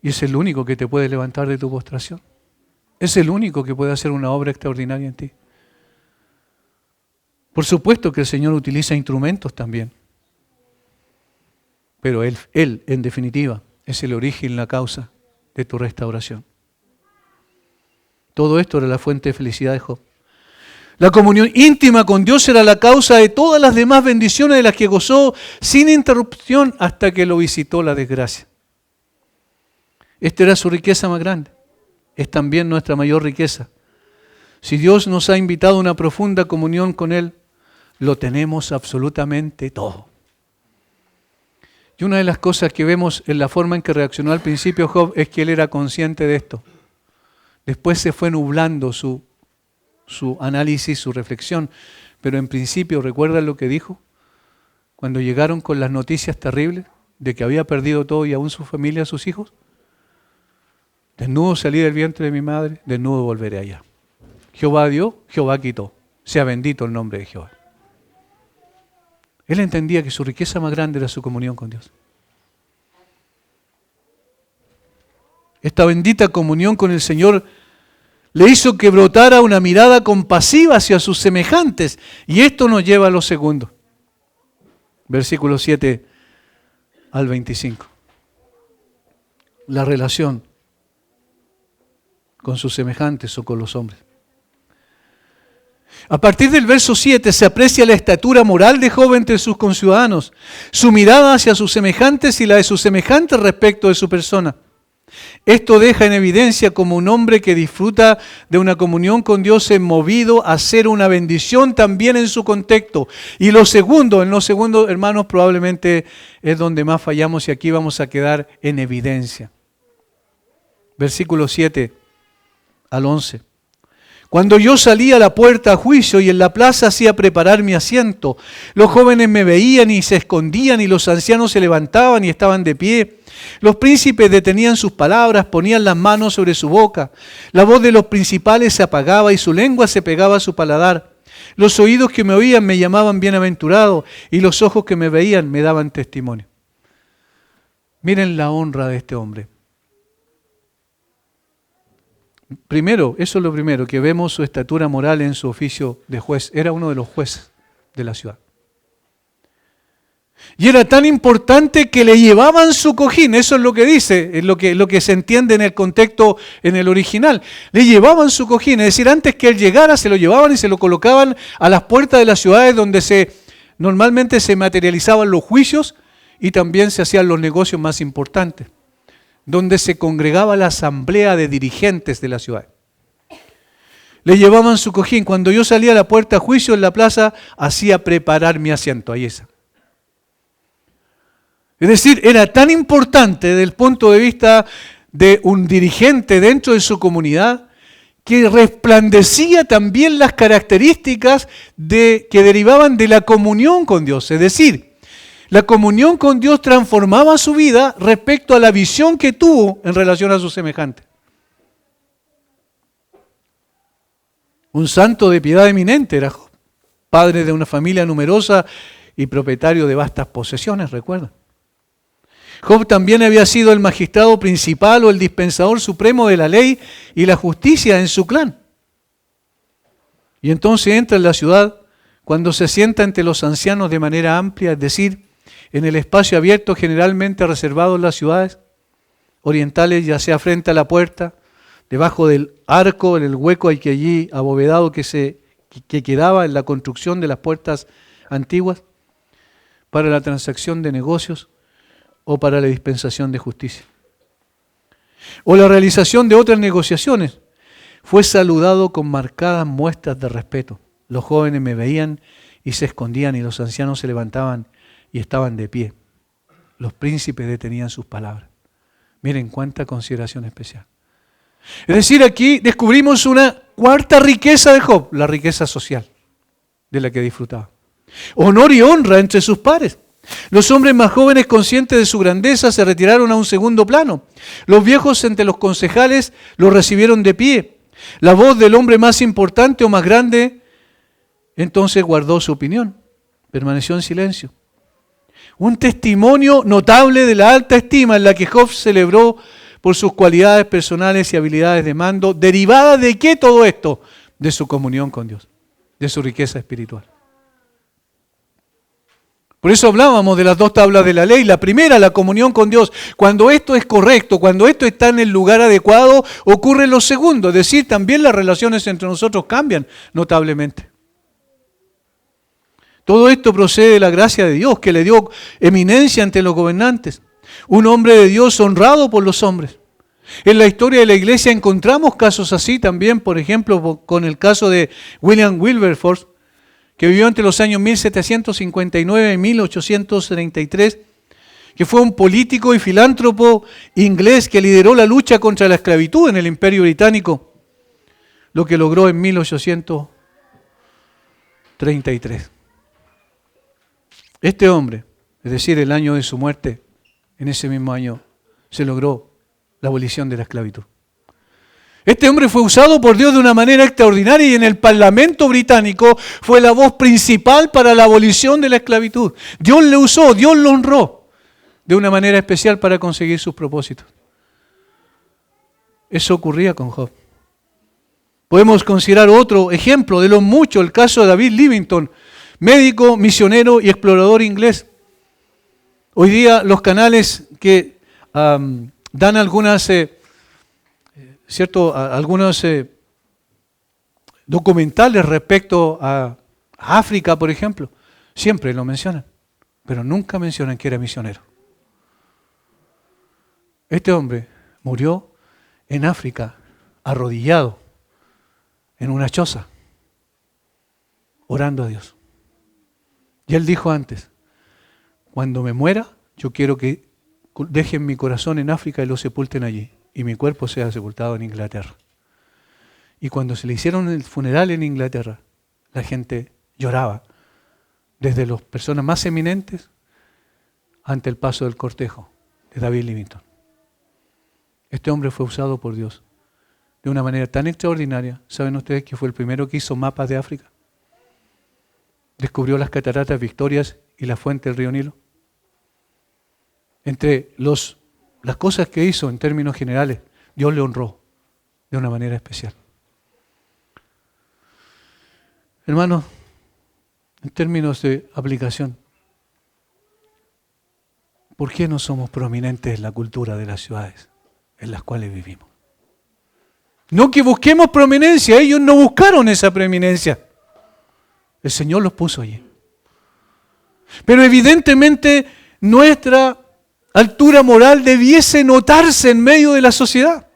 Y es el único que te puede levantar de tu postración. Es el único que puede hacer una obra extraordinaria en ti. Por supuesto que el Señor utiliza instrumentos también. Pero Él, en definitiva, es el origen y la causa de tu restauración. Todo esto era la fuente de felicidad de Job. La comunión íntima con Dios era la causa de todas las demás bendiciones de las que gozó sin interrupción hasta que lo visitó la desgracia. Esta era su riqueza más grande. Es también nuestra mayor riqueza. Si Dios nos ha invitado a una profunda comunión con Él, lo tenemos absolutamente todo. Y una de las cosas que vemos en la forma en que reaccionó al principio Job es que él era consciente de esto. Después se fue nublando su análisis, su reflexión. Pero en principio, ¿recuerdan lo que dijo? Cuando llegaron con las noticias terribles de que había perdido todo y aún su familia, sus hijos. Desnudo salí del vientre de mi madre, desnudo volveré allá. Jehová dio, Jehová quitó. Sea bendito el nombre de Jehová. Él entendía que su riqueza más grande era su comunión con Dios. Esta bendita comunión con el Señor le hizo que brotara una mirada compasiva hacia sus semejantes. Y esto nos lleva a lo segundo. Versículos 7 al 25. La relación con sus semejantes o con los hombres. A partir del verso 7 se aprecia la estatura moral de Job entre sus conciudadanos, su mirada hacia sus semejantes y la de sus semejantes respecto de su persona. Esto deja en evidencia como un hombre que disfruta de una comunión con Dios es movido a ser una bendición también en su contexto. Y en lo segundo, hermanos, probablemente es donde más fallamos y aquí vamos a quedar en evidencia. Versículo 7 al 11. Cuando yo salía a la puerta a juicio y en la plaza hacía preparar mi asiento, los jóvenes me veían y se escondían y los ancianos se levantaban y estaban de pie. Los príncipes detenían sus palabras, ponían las manos sobre su boca. La voz de los principales se apagaba y su lengua se pegaba a su paladar. Los oídos que me oían me llamaban bienaventurado y los ojos que me veían me daban testimonio. Miren la honra de este hombre. Primero, eso es lo primero, que vemos su estatura moral en su oficio de juez. Era uno de los jueces de la ciudad. Y era tan importante que le llevaban su cojín, eso es lo que dice, es lo que se entiende en el contexto, en el original. Le llevaban su cojín, es decir, antes que él llegara se lo llevaban y se lo colocaban a las puertas de las ciudades donde normalmente se materializaban los juicios y también se hacían los negocios más importantes, donde se congregaba la asamblea de dirigentes de la ciudad. Le llevaban su cojín. Cuando yo salía a la puerta a juicio en la plaza, hacía preparar mi asiento. Ahí está. Es decir, era tan importante desde el punto de vista de un dirigente dentro de su comunidad que resplandecía también las características que derivaban de la comunión con Dios. Es decir, La comunión con Dios transformaba su vida respecto a la visión que tuvo en relación a su semejante. Un santo de piedad eminente era Job, padre de una familia numerosa y propietario de vastas posesiones, recuerda. Job también había sido el magistrado principal o el dispensador supremo de la ley y la justicia en su clan. Y entonces entra en la ciudad cuando se sienta ante los ancianos de manera amplia, es decir, en el espacio abierto generalmente reservado en las ciudades orientales, ya sea frente a la puerta, debajo del arco, en el hueco que allí abovedado que quedaba en la construcción de las puertas antiguas, para la transacción de negocios o para la dispensación de justicia. O la realización de otras negociaciones. Fue saludado con marcadas muestras de respeto. Los jóvenes me veían y se escondían, y los ancianos se levantaban y estaban de pie. Los príncipes detenían sus palabras. Miren cuánta consideración especial. Es decir, aquí descubrimos una cuarta riqueza de Job, la riqueza social de la que disfrutaba. Honor y honra entre sus pares. Los hombres más jóvenes, conscientes de su grandeza, se retiraron a un segundo plano. Los viejos entre los concejales lo recibieron de pie. La voz del hombre más importante o más grande entonces guardó su opinión, permaneció en silencio. Un testimonio notable de la alta estima en la que Job celebró por sus cualidades personales y habilidades de mando. ¿Derivada de qué todo esto? De su comunión con Dios, de su riqueza espiritual. Por eso hablábamos de las dos tablas de la ley. La primera, la comunión con Dios. Cuando esto es correcto, cuando esto está en el lugar adecuado, ocurre lo segundo. Es decir, también las relaciones entre nosotros cambian notablemente. Todo esto procede de la gracia de Dios, que le dio eminencia ante los gobernantes. Un hombre de Dios honrado por los hombres. En la historia de la iglesia encontramos casos así también, por ejemplo, con el caso de William Wilberforce, que vivió entre los años 1759 y 1833, que fue un político y filántropo inglés que lideró la lucha contra la esclavitud en el Imperio Británico, lo que logró en 1833. Este hombre, es decir, el año de su muerte, en ese mismo año, se logró la abolición de la esclavitud. Este hombre fue usado por Dios de una manera extraordinaria y en el Parlamento británico fue la voz principal para la abolición de la esclavitud. Dios le usó, Dios lo honró de una manera especial para conseguir sus propósitos. Eso ocurría con Job. Podemos considerar otro ejemplo de los muchos, el caso de David Livingstone, médico, misionero y explorador inglés. Hoy día los canales que dan algunos documentales respecto a África, por ejemplo, siempre lo mencionan, pero nunca mencionan que era misionero. Este hombre murió en África, arrodillado, en una choza, orando a Dios. Y él dijo antes, cuando me muera, yo quiero que dejen mi corazón en África y lo sepulten allí, y mi cuerpo sea sepultado en Inglaterra. Y cuando se le hicieron el funeral en Inglaterra, la gente lloraba, desde las personas más eminentes ante el paso del cortejo de David Livingstone. Este hombre fue usado por Dios de una manera tan extraordinaria. ¿Saben ustedes que fue el primero que hizo mapas de África? Descubrió las cataratas Victorias y la fuente del río Nilo. Entre las cosas que hizo en términos generales, Dios le honró de una manera especial. Hermanos, en términos de aplicación, ¿por qué no somos prominentes en la cultura de las ciudades en las cuales vivimos? No que busquemos prominencia, ellos no buscaron esa preeminencia. El Señor los puso allí. Pero evidentemente nuestra altura moral debiese notarse en medio de la sociedad.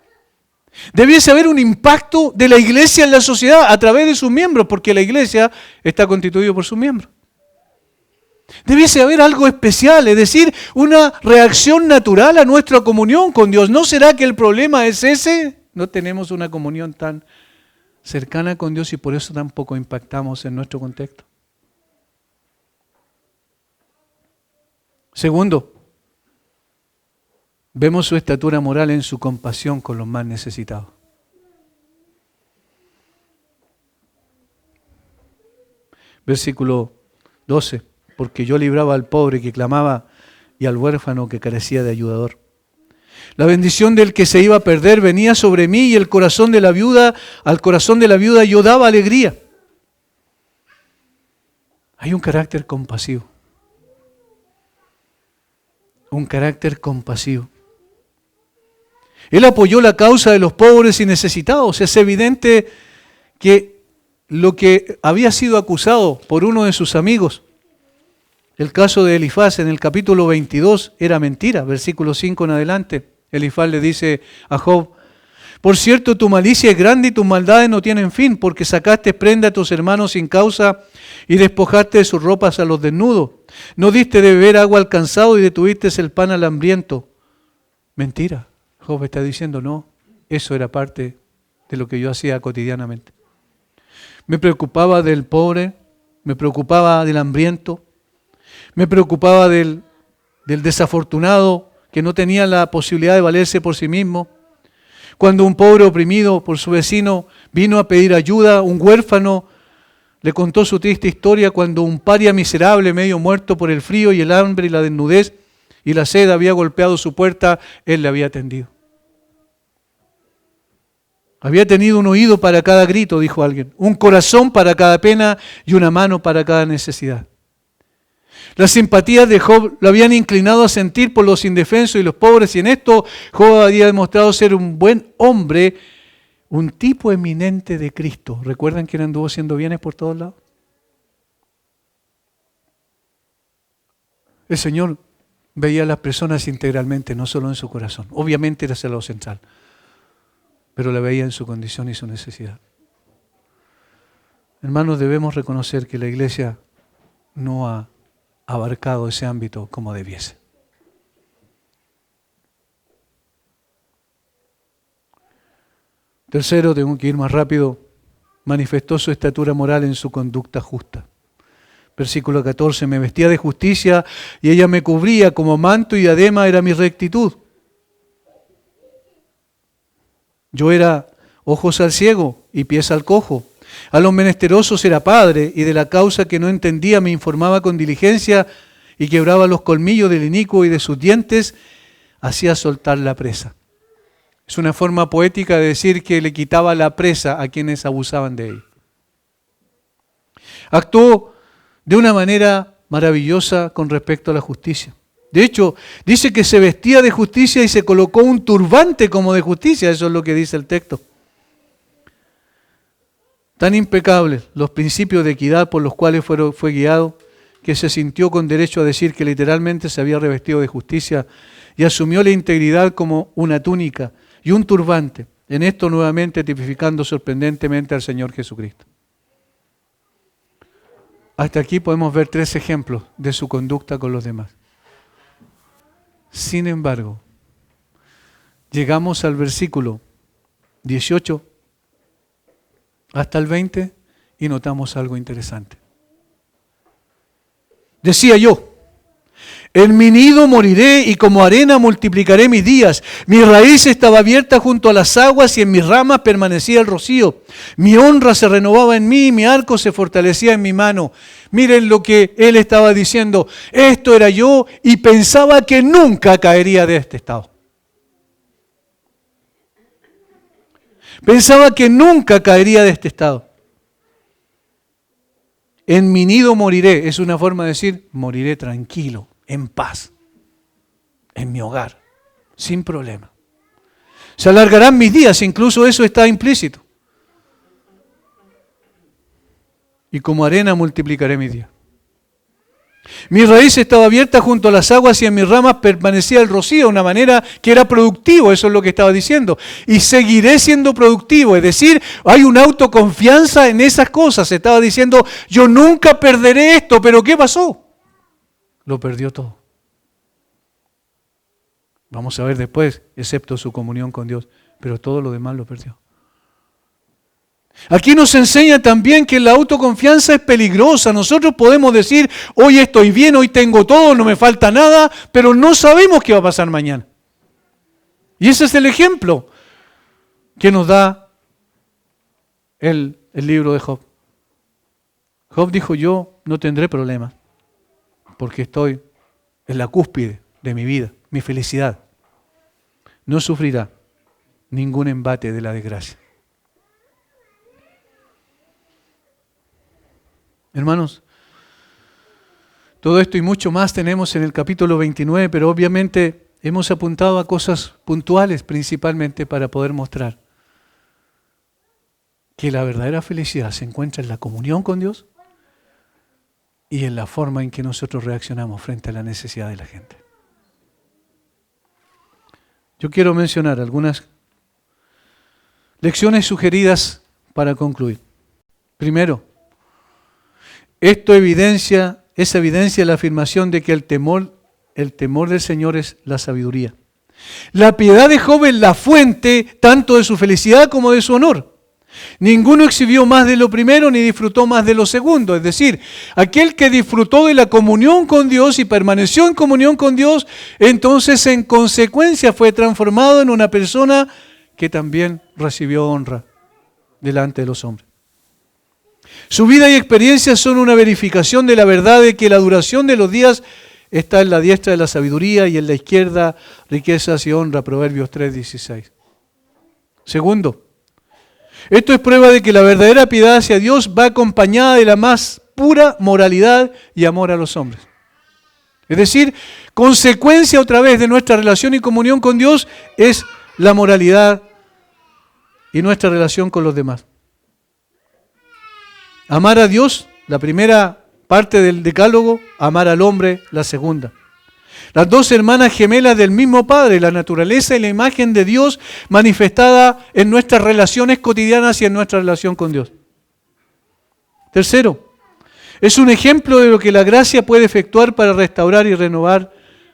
Debiese haber un impacto de la iglesia en la sociedad a través de sus miembros, porque la iglesia está constituida por sus miembros. Debiese haber algo especial, es decir, una reacción natural a nuestra comunión con Dios. ¿No será que el problema es ese? No tenemos una comunión tan cercana con Dios y por eso tampoco impactamos en nuestro contexto. Segundo, vemos su estatura moral en su compasión con los más necesitados. Versículo 12. Porque yo libraba al pobre que clamaba y al huérfano que carecía de ayudador. La bendición del que se iba a perder venía sobre mí y al corazón de la viuda yo daba alegría. Hay un carácter compasivo. Un carácter compasivo. Él apoyó la causa de los pobres y necesitados. Es evidente que lo que había sido acusado por uno de sus amigos, el caso de Elifaz en el capítulo 22, era mentira. Versículo 5 en adelante. Elifaz le dice a Job: por cierto, tu malicia es grande y tus maldades no tienen fin, porque sacaste prenda a tus hermanos sin causa y despojaste de sus ropas a los desnudos. No diste de beber agua al cansado y detuviste el pan al hambriento. Mentira. Job está diciendo: no, eso era parte de lo que yo hacía cotidianamente. Me preocupaba del pobre, me preocupaba del hambriento, me preocupaba del desafortunado que no tenía la posibilidad de valerse por sí mismo. Cuando un pobre oprimido por su vecino vino a pedir ayuda, un huérfano le contó su triste historia cuando un paria miserable, medio muerto por el frío y el hambre y la desnudez y la sed había golpeado su puerta, él le había atendido. Había tenido un oído para cada grito, dijo alguien, un corazón para cada pena y una mano para cada necesidad. Las simpatías de Job lo habían inclinado a sentir por los indefensos y los pobres, y en esto Job había demostrado ser un buen hombre, un tipo eminente de Cristo. ¿Recuerdan que él anduvo haciendo bienes por todos lados? El Señor veía a las personas integralmente, no solo en su corazón. Obviamente era lo central, pero la veía en su condición y su necesidad. Hermanos, debemos reconocer que la iglesia no ha abarcado ese ámbito como debiese. Tercero, tengo que ir más rápido, manifestó su estatura moral en su conducta justa. Versículo 14, me vestía de justicia y ella me cubría, como manto y diadema era mi rectitud. Yo era ojos al ciego y pies al cojo. A los menesterosos era padre, y de la causa que no entendía me informaba con diligencia, y quebraba los colmillos del inicuo y de sus dientes hacía soltar la presa. Es una forma poética de decir que le quitaba la presa a quienes abusaban de él. Actuó de una manera maravillosa con respecto a la justicia. De hecho, dice que se vestía de justicia y se colocó un turbante como de justicia. Eso es lo que dice el texto. Tan impecables los principios de equidad por los cuales fue guiado, que se sintió con derecho a decir que literalmente se había revestido de justicia y asumió la integridad como una túnica y un turbante. En esto nuevamente tipificando sorprendentemente al Señor Jesucristo. Hasta aquí podemos ver 3 ejemplos de su conducta con los demás. Sin embargo, llegamos al versículo 18 hasta el 20 y notamos algo interesante. Decía yo: en mi nido moriré y como arena multiplicaré mis días. Mi raíz estaba abierta junto a las aguas y en mis ramas permanecía el rocío. Mi honra se renovaba en mí y mi arco se fortalecía en mi mano. Miren lo que él estaba diciendo. Esto era yo y pensaba que nunca caería de este estado. Pensaba que nunca caería de este estado. En mi nido moriré, es una forma de decir, moriré tranquilo, en paz, en mi hogar, sin problema. Se alargarán mis días, incluso eso está implícito. Y como arena multiplicaré mis días. Mi raíz estaba abierta junto a las aguas y en mis ramas permanecía el rocío, de una manera que era productivo, eso es lo que estaba diciendo. Y seguiré siendo productivo, es decir, hay una autoconfianza en esas cosas. Estaba diciendo, yo nunca perderé esto, pero ¿qué pasó? Lo perdió todo. Vamos a ver después, excepto su comunión con Dios, pero todo lo demás lo perdió. Aquí nos enseña también que la autoconfianza es peligrosa. Nosotros podemos decir, hoy estoy bien, hoy tengo todo, no me falta nada, pero no sabemos qué va a pasar mañana. Y ese es el ejemplo que nos da el libro de Job. Job dijo, yo no tendré problemas, porque estoy en la cúspide de mi vida, mi felicidad. No sufrirá ningún embate de la desgracia. Hermanos, todo esto y mucho más tenemos en el capítulo 29, pero obviamente hemos apuntado a cosas puntuales principalmente para poder mostrar que la verdadera felicidad se encuentra en la comunión con Dios y en la forma en que nosotros reaccionamos frente a la necesidad de la gente. Yo quiero mencionar algunas lecciones sugeridas para concluir. Primero, esto es evidencia la afirmación de que el temor del Señor es la sabiduría. La piedad de Job es la fuente tanto de su felicidad como de su honor. Ninguno exhibió más de lo primero ni disfrutó más de lo segundo. Es decir, aquel que disfrutó de la comunión con Dios y permaneció en comunión con Dios, entonces en consecuencia fue transformado en una persona que también recibió honra delante de los hombres. Su vida y experiencia son una verificación de la verdad de que la duración de los días está en la diestra de la sabiduría y en la izquierda riquezas y honra. Proverbios 3:16. Segundo, esto es prueba de que la verdadera piedad hacia Dios va acompañada de la más pura moralidad y amor a los hombres. Es decir, consecuencia otra vez de nuestra relación y comunión con Dios es la moralidad y nuestra relación con los demás. Amar a Dios, la primera parte del decálogo, amar al hombre, la segunda. Las dos hermanas gemelas del mismo Padre, la naturaleza y la imagen de Dios manifestada en nuestras relaciones cotidianas y en nuestra relación con Dios. Tercero, es un ejemplo de lo que la gracia puede efectuar para restaurar y renovar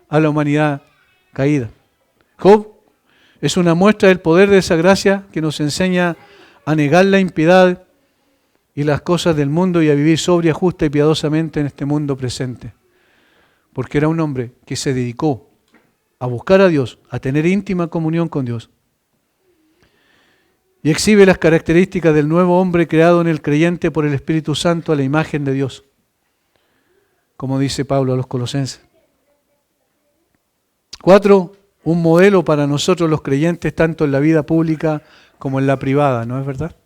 a la humanidad caída. Job es una muestra del poder de esa gracia que nos enseña a negar la impiedad y las cosas del mundo y a vivir sobria, justa y piadosamente en este mundo presente. Porque era un hombre que se dedicó a buscar a Dios, a tener íntima comunión con Dios. Y exhibe las características del nuevo hombre creado en el creyente por el Espíritu Santo a la imagen de Dios, como dice Pablo a los Colosenses. 4, un modelo para nosotros los creyentes tanto en la vida pública como en la privada, ¿no es verdad?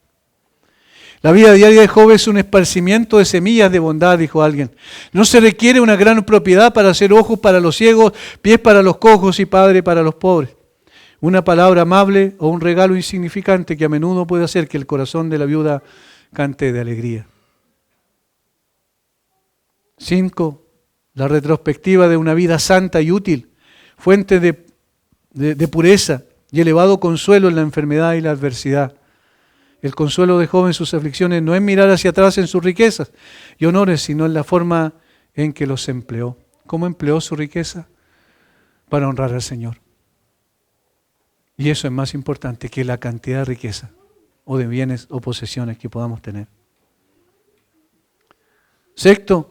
La vida diaria de Job es un esparcimiento de semillas de bondad, dijo alguien. No se requiere una gran propiedad para hacer ojos para los ciegos, pies para los cojos y padre para los pobres. Una palabra amable o un regalo insignificante que a menudo puede hacer que el corazón de la viuda cante de alegría. 5. La retrospectiva de una vida santa y útil, fuente de pureza y elevado consuelo en la enfermedad y la adversidad. El consuelo de Job en sus aflicciones no es mirar hacia atrás en sus riquezas y honores, sino en la forma en que los empleó. ¿Cómo empleó su riqueza? Para honrar al Señor. Y eso es más importante que la cantidad de riqueza o de bienes o posesiones que podamos tener. Sexto,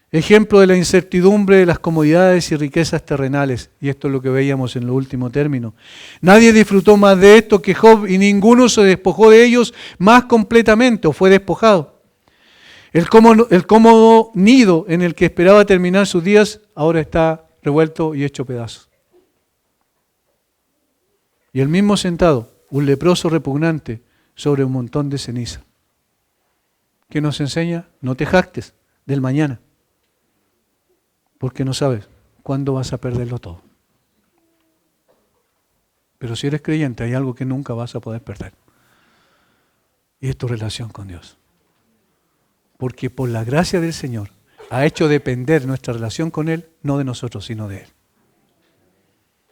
ejemplo de la incertidumbre de las comodidades y riquezas terrenales. Y esto es lo que veíamos en el último término. Nadie disfrutó más de esto que Job y ninguno se despojó de ellos más completamente o fue despojado. El cómodo nido en el que esperaba terminar sus días ahora está revuelto y hecho pedazos. Y el mismo sentado, un leproso repugnante sobre un montón de ceniza. ¿Qué nos enseña? No te jactes del mañana, porque no sabes cuándo vas a perderlo todo. Pero si eres creyente, hay algo que nunca vas a poder perder. Y es tu relación con Dios. Porque por la gracia del Señor ha hecho depender nuestra relación con Él, no de nosotros, sino de Él.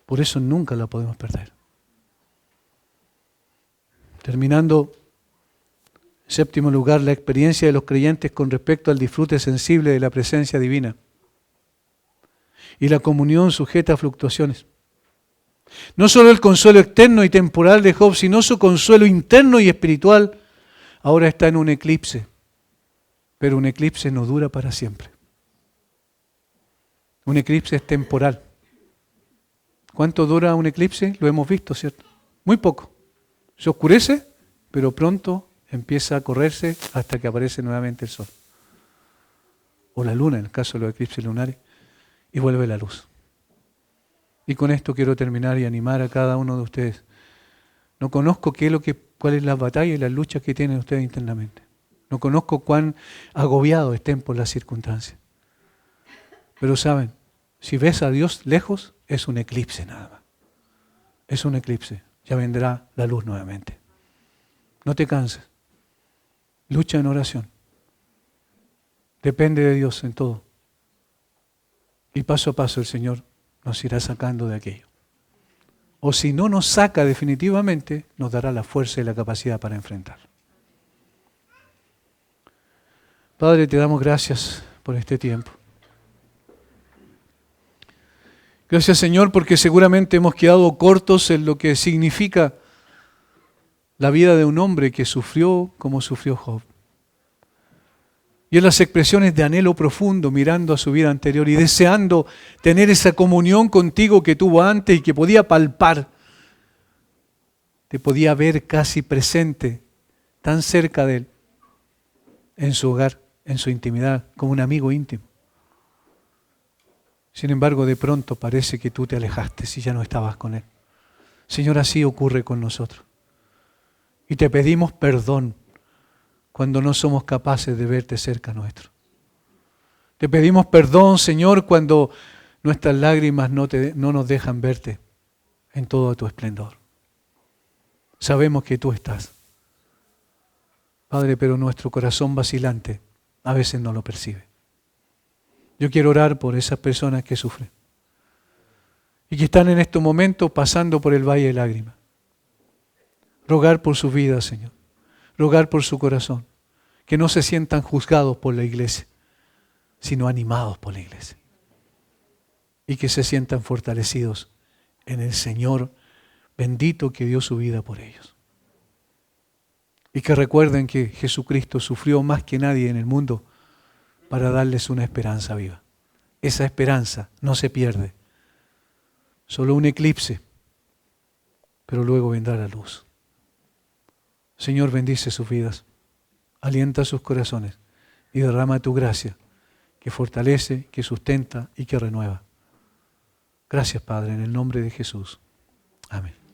Por eso nunca la podemos perder. Terminando, en séptimo lugar, la experiencia de los creyentes con respecto al disfrute sensible de la presencia divina y la comunión sujeta a fluctuaciones. No solo el consuelo externo y temporal de Job, sino su consuelo interno y espiritual ahora está en un eclipse, pero un eclipse no dura para siempre. Un eclipse es temporal. ¿Cuánto dura un eclipse? Lo hemos visto, ¿cierto? Muy poco. Se oscurece, pero pronto empieza a correrse hasta que aparece nuevamente el sol. O la luna, en el caso de los eclipses lunares, y vuelve la luz. Y con esto quiero terminar y animar a cada uno de ustedes. No conozco cuál es la batalla y las luchas que tienen ustedes internamente. No conozco cuán agobiados estén por las circunstancias. Pero saben, si ves a Dios lejos, es un eclipse nada más. Es un eclipse. Ya vendrá la luz nuevamente. No te canses. Lucha en oración. Depende de Dios en todo. Y paso a paso el Señor nos irá sacando de aquello. O si no nos saca definitivamente, nos dará la fuerza y la capacidad para enfrentar. Padre, te damos gracias por este tiempo. Gracias, Señor, porque seguramente hemos quedado cortos en lo que significa la vida de un hombre que sufrió como sufrió Job. Y en las expresiones de anhelo profundo mirando a su vida anterior y deseando tener esa comunión contigo que tuvo antes y que podía palpar, te podía ver casi presente, tan cerca de él, en su hogar, en su intimidad, como un amigo íntimo. Sin embargo, de pronto parece que tú te alejaste y ya no estabas con él. Señor, así ocurre con nosotros. Y te pedimos perdón cuando no somos capaces de verte cerca nuestro. Te pedimos perdón, Señor, cuando nuestras lágrimas no nos dejan verte en todo tu esplendor. Sabemos que tú estás, Padre, pero nuestro corazón vacilante a veces no lo percibe. Yo quiero orar por esas personas que sufren y que están en estos momentos pasando por el valle de lágrimas. Rogar por su vida, Señor. Rogar por su corazón. Que no se sientan juzgados por la iglesia, sino animados por la iglesia. Y que se sientan fortalecidos en el Señor bendito que dio su vida por ellos. Y que recuerden que Jesucristo sufrió más que nadie en el mundo para darles una esperanza viva. Esa esperanza no se pierde. Solo un eclipse, pero luego vendrá la luz. Señor, bendice sus vidas, alienta sus corazones y derrama tu gracia que fortalece, que sustenta y que renueva. Gracias, Padre, en el nombre de Jesús. Amén.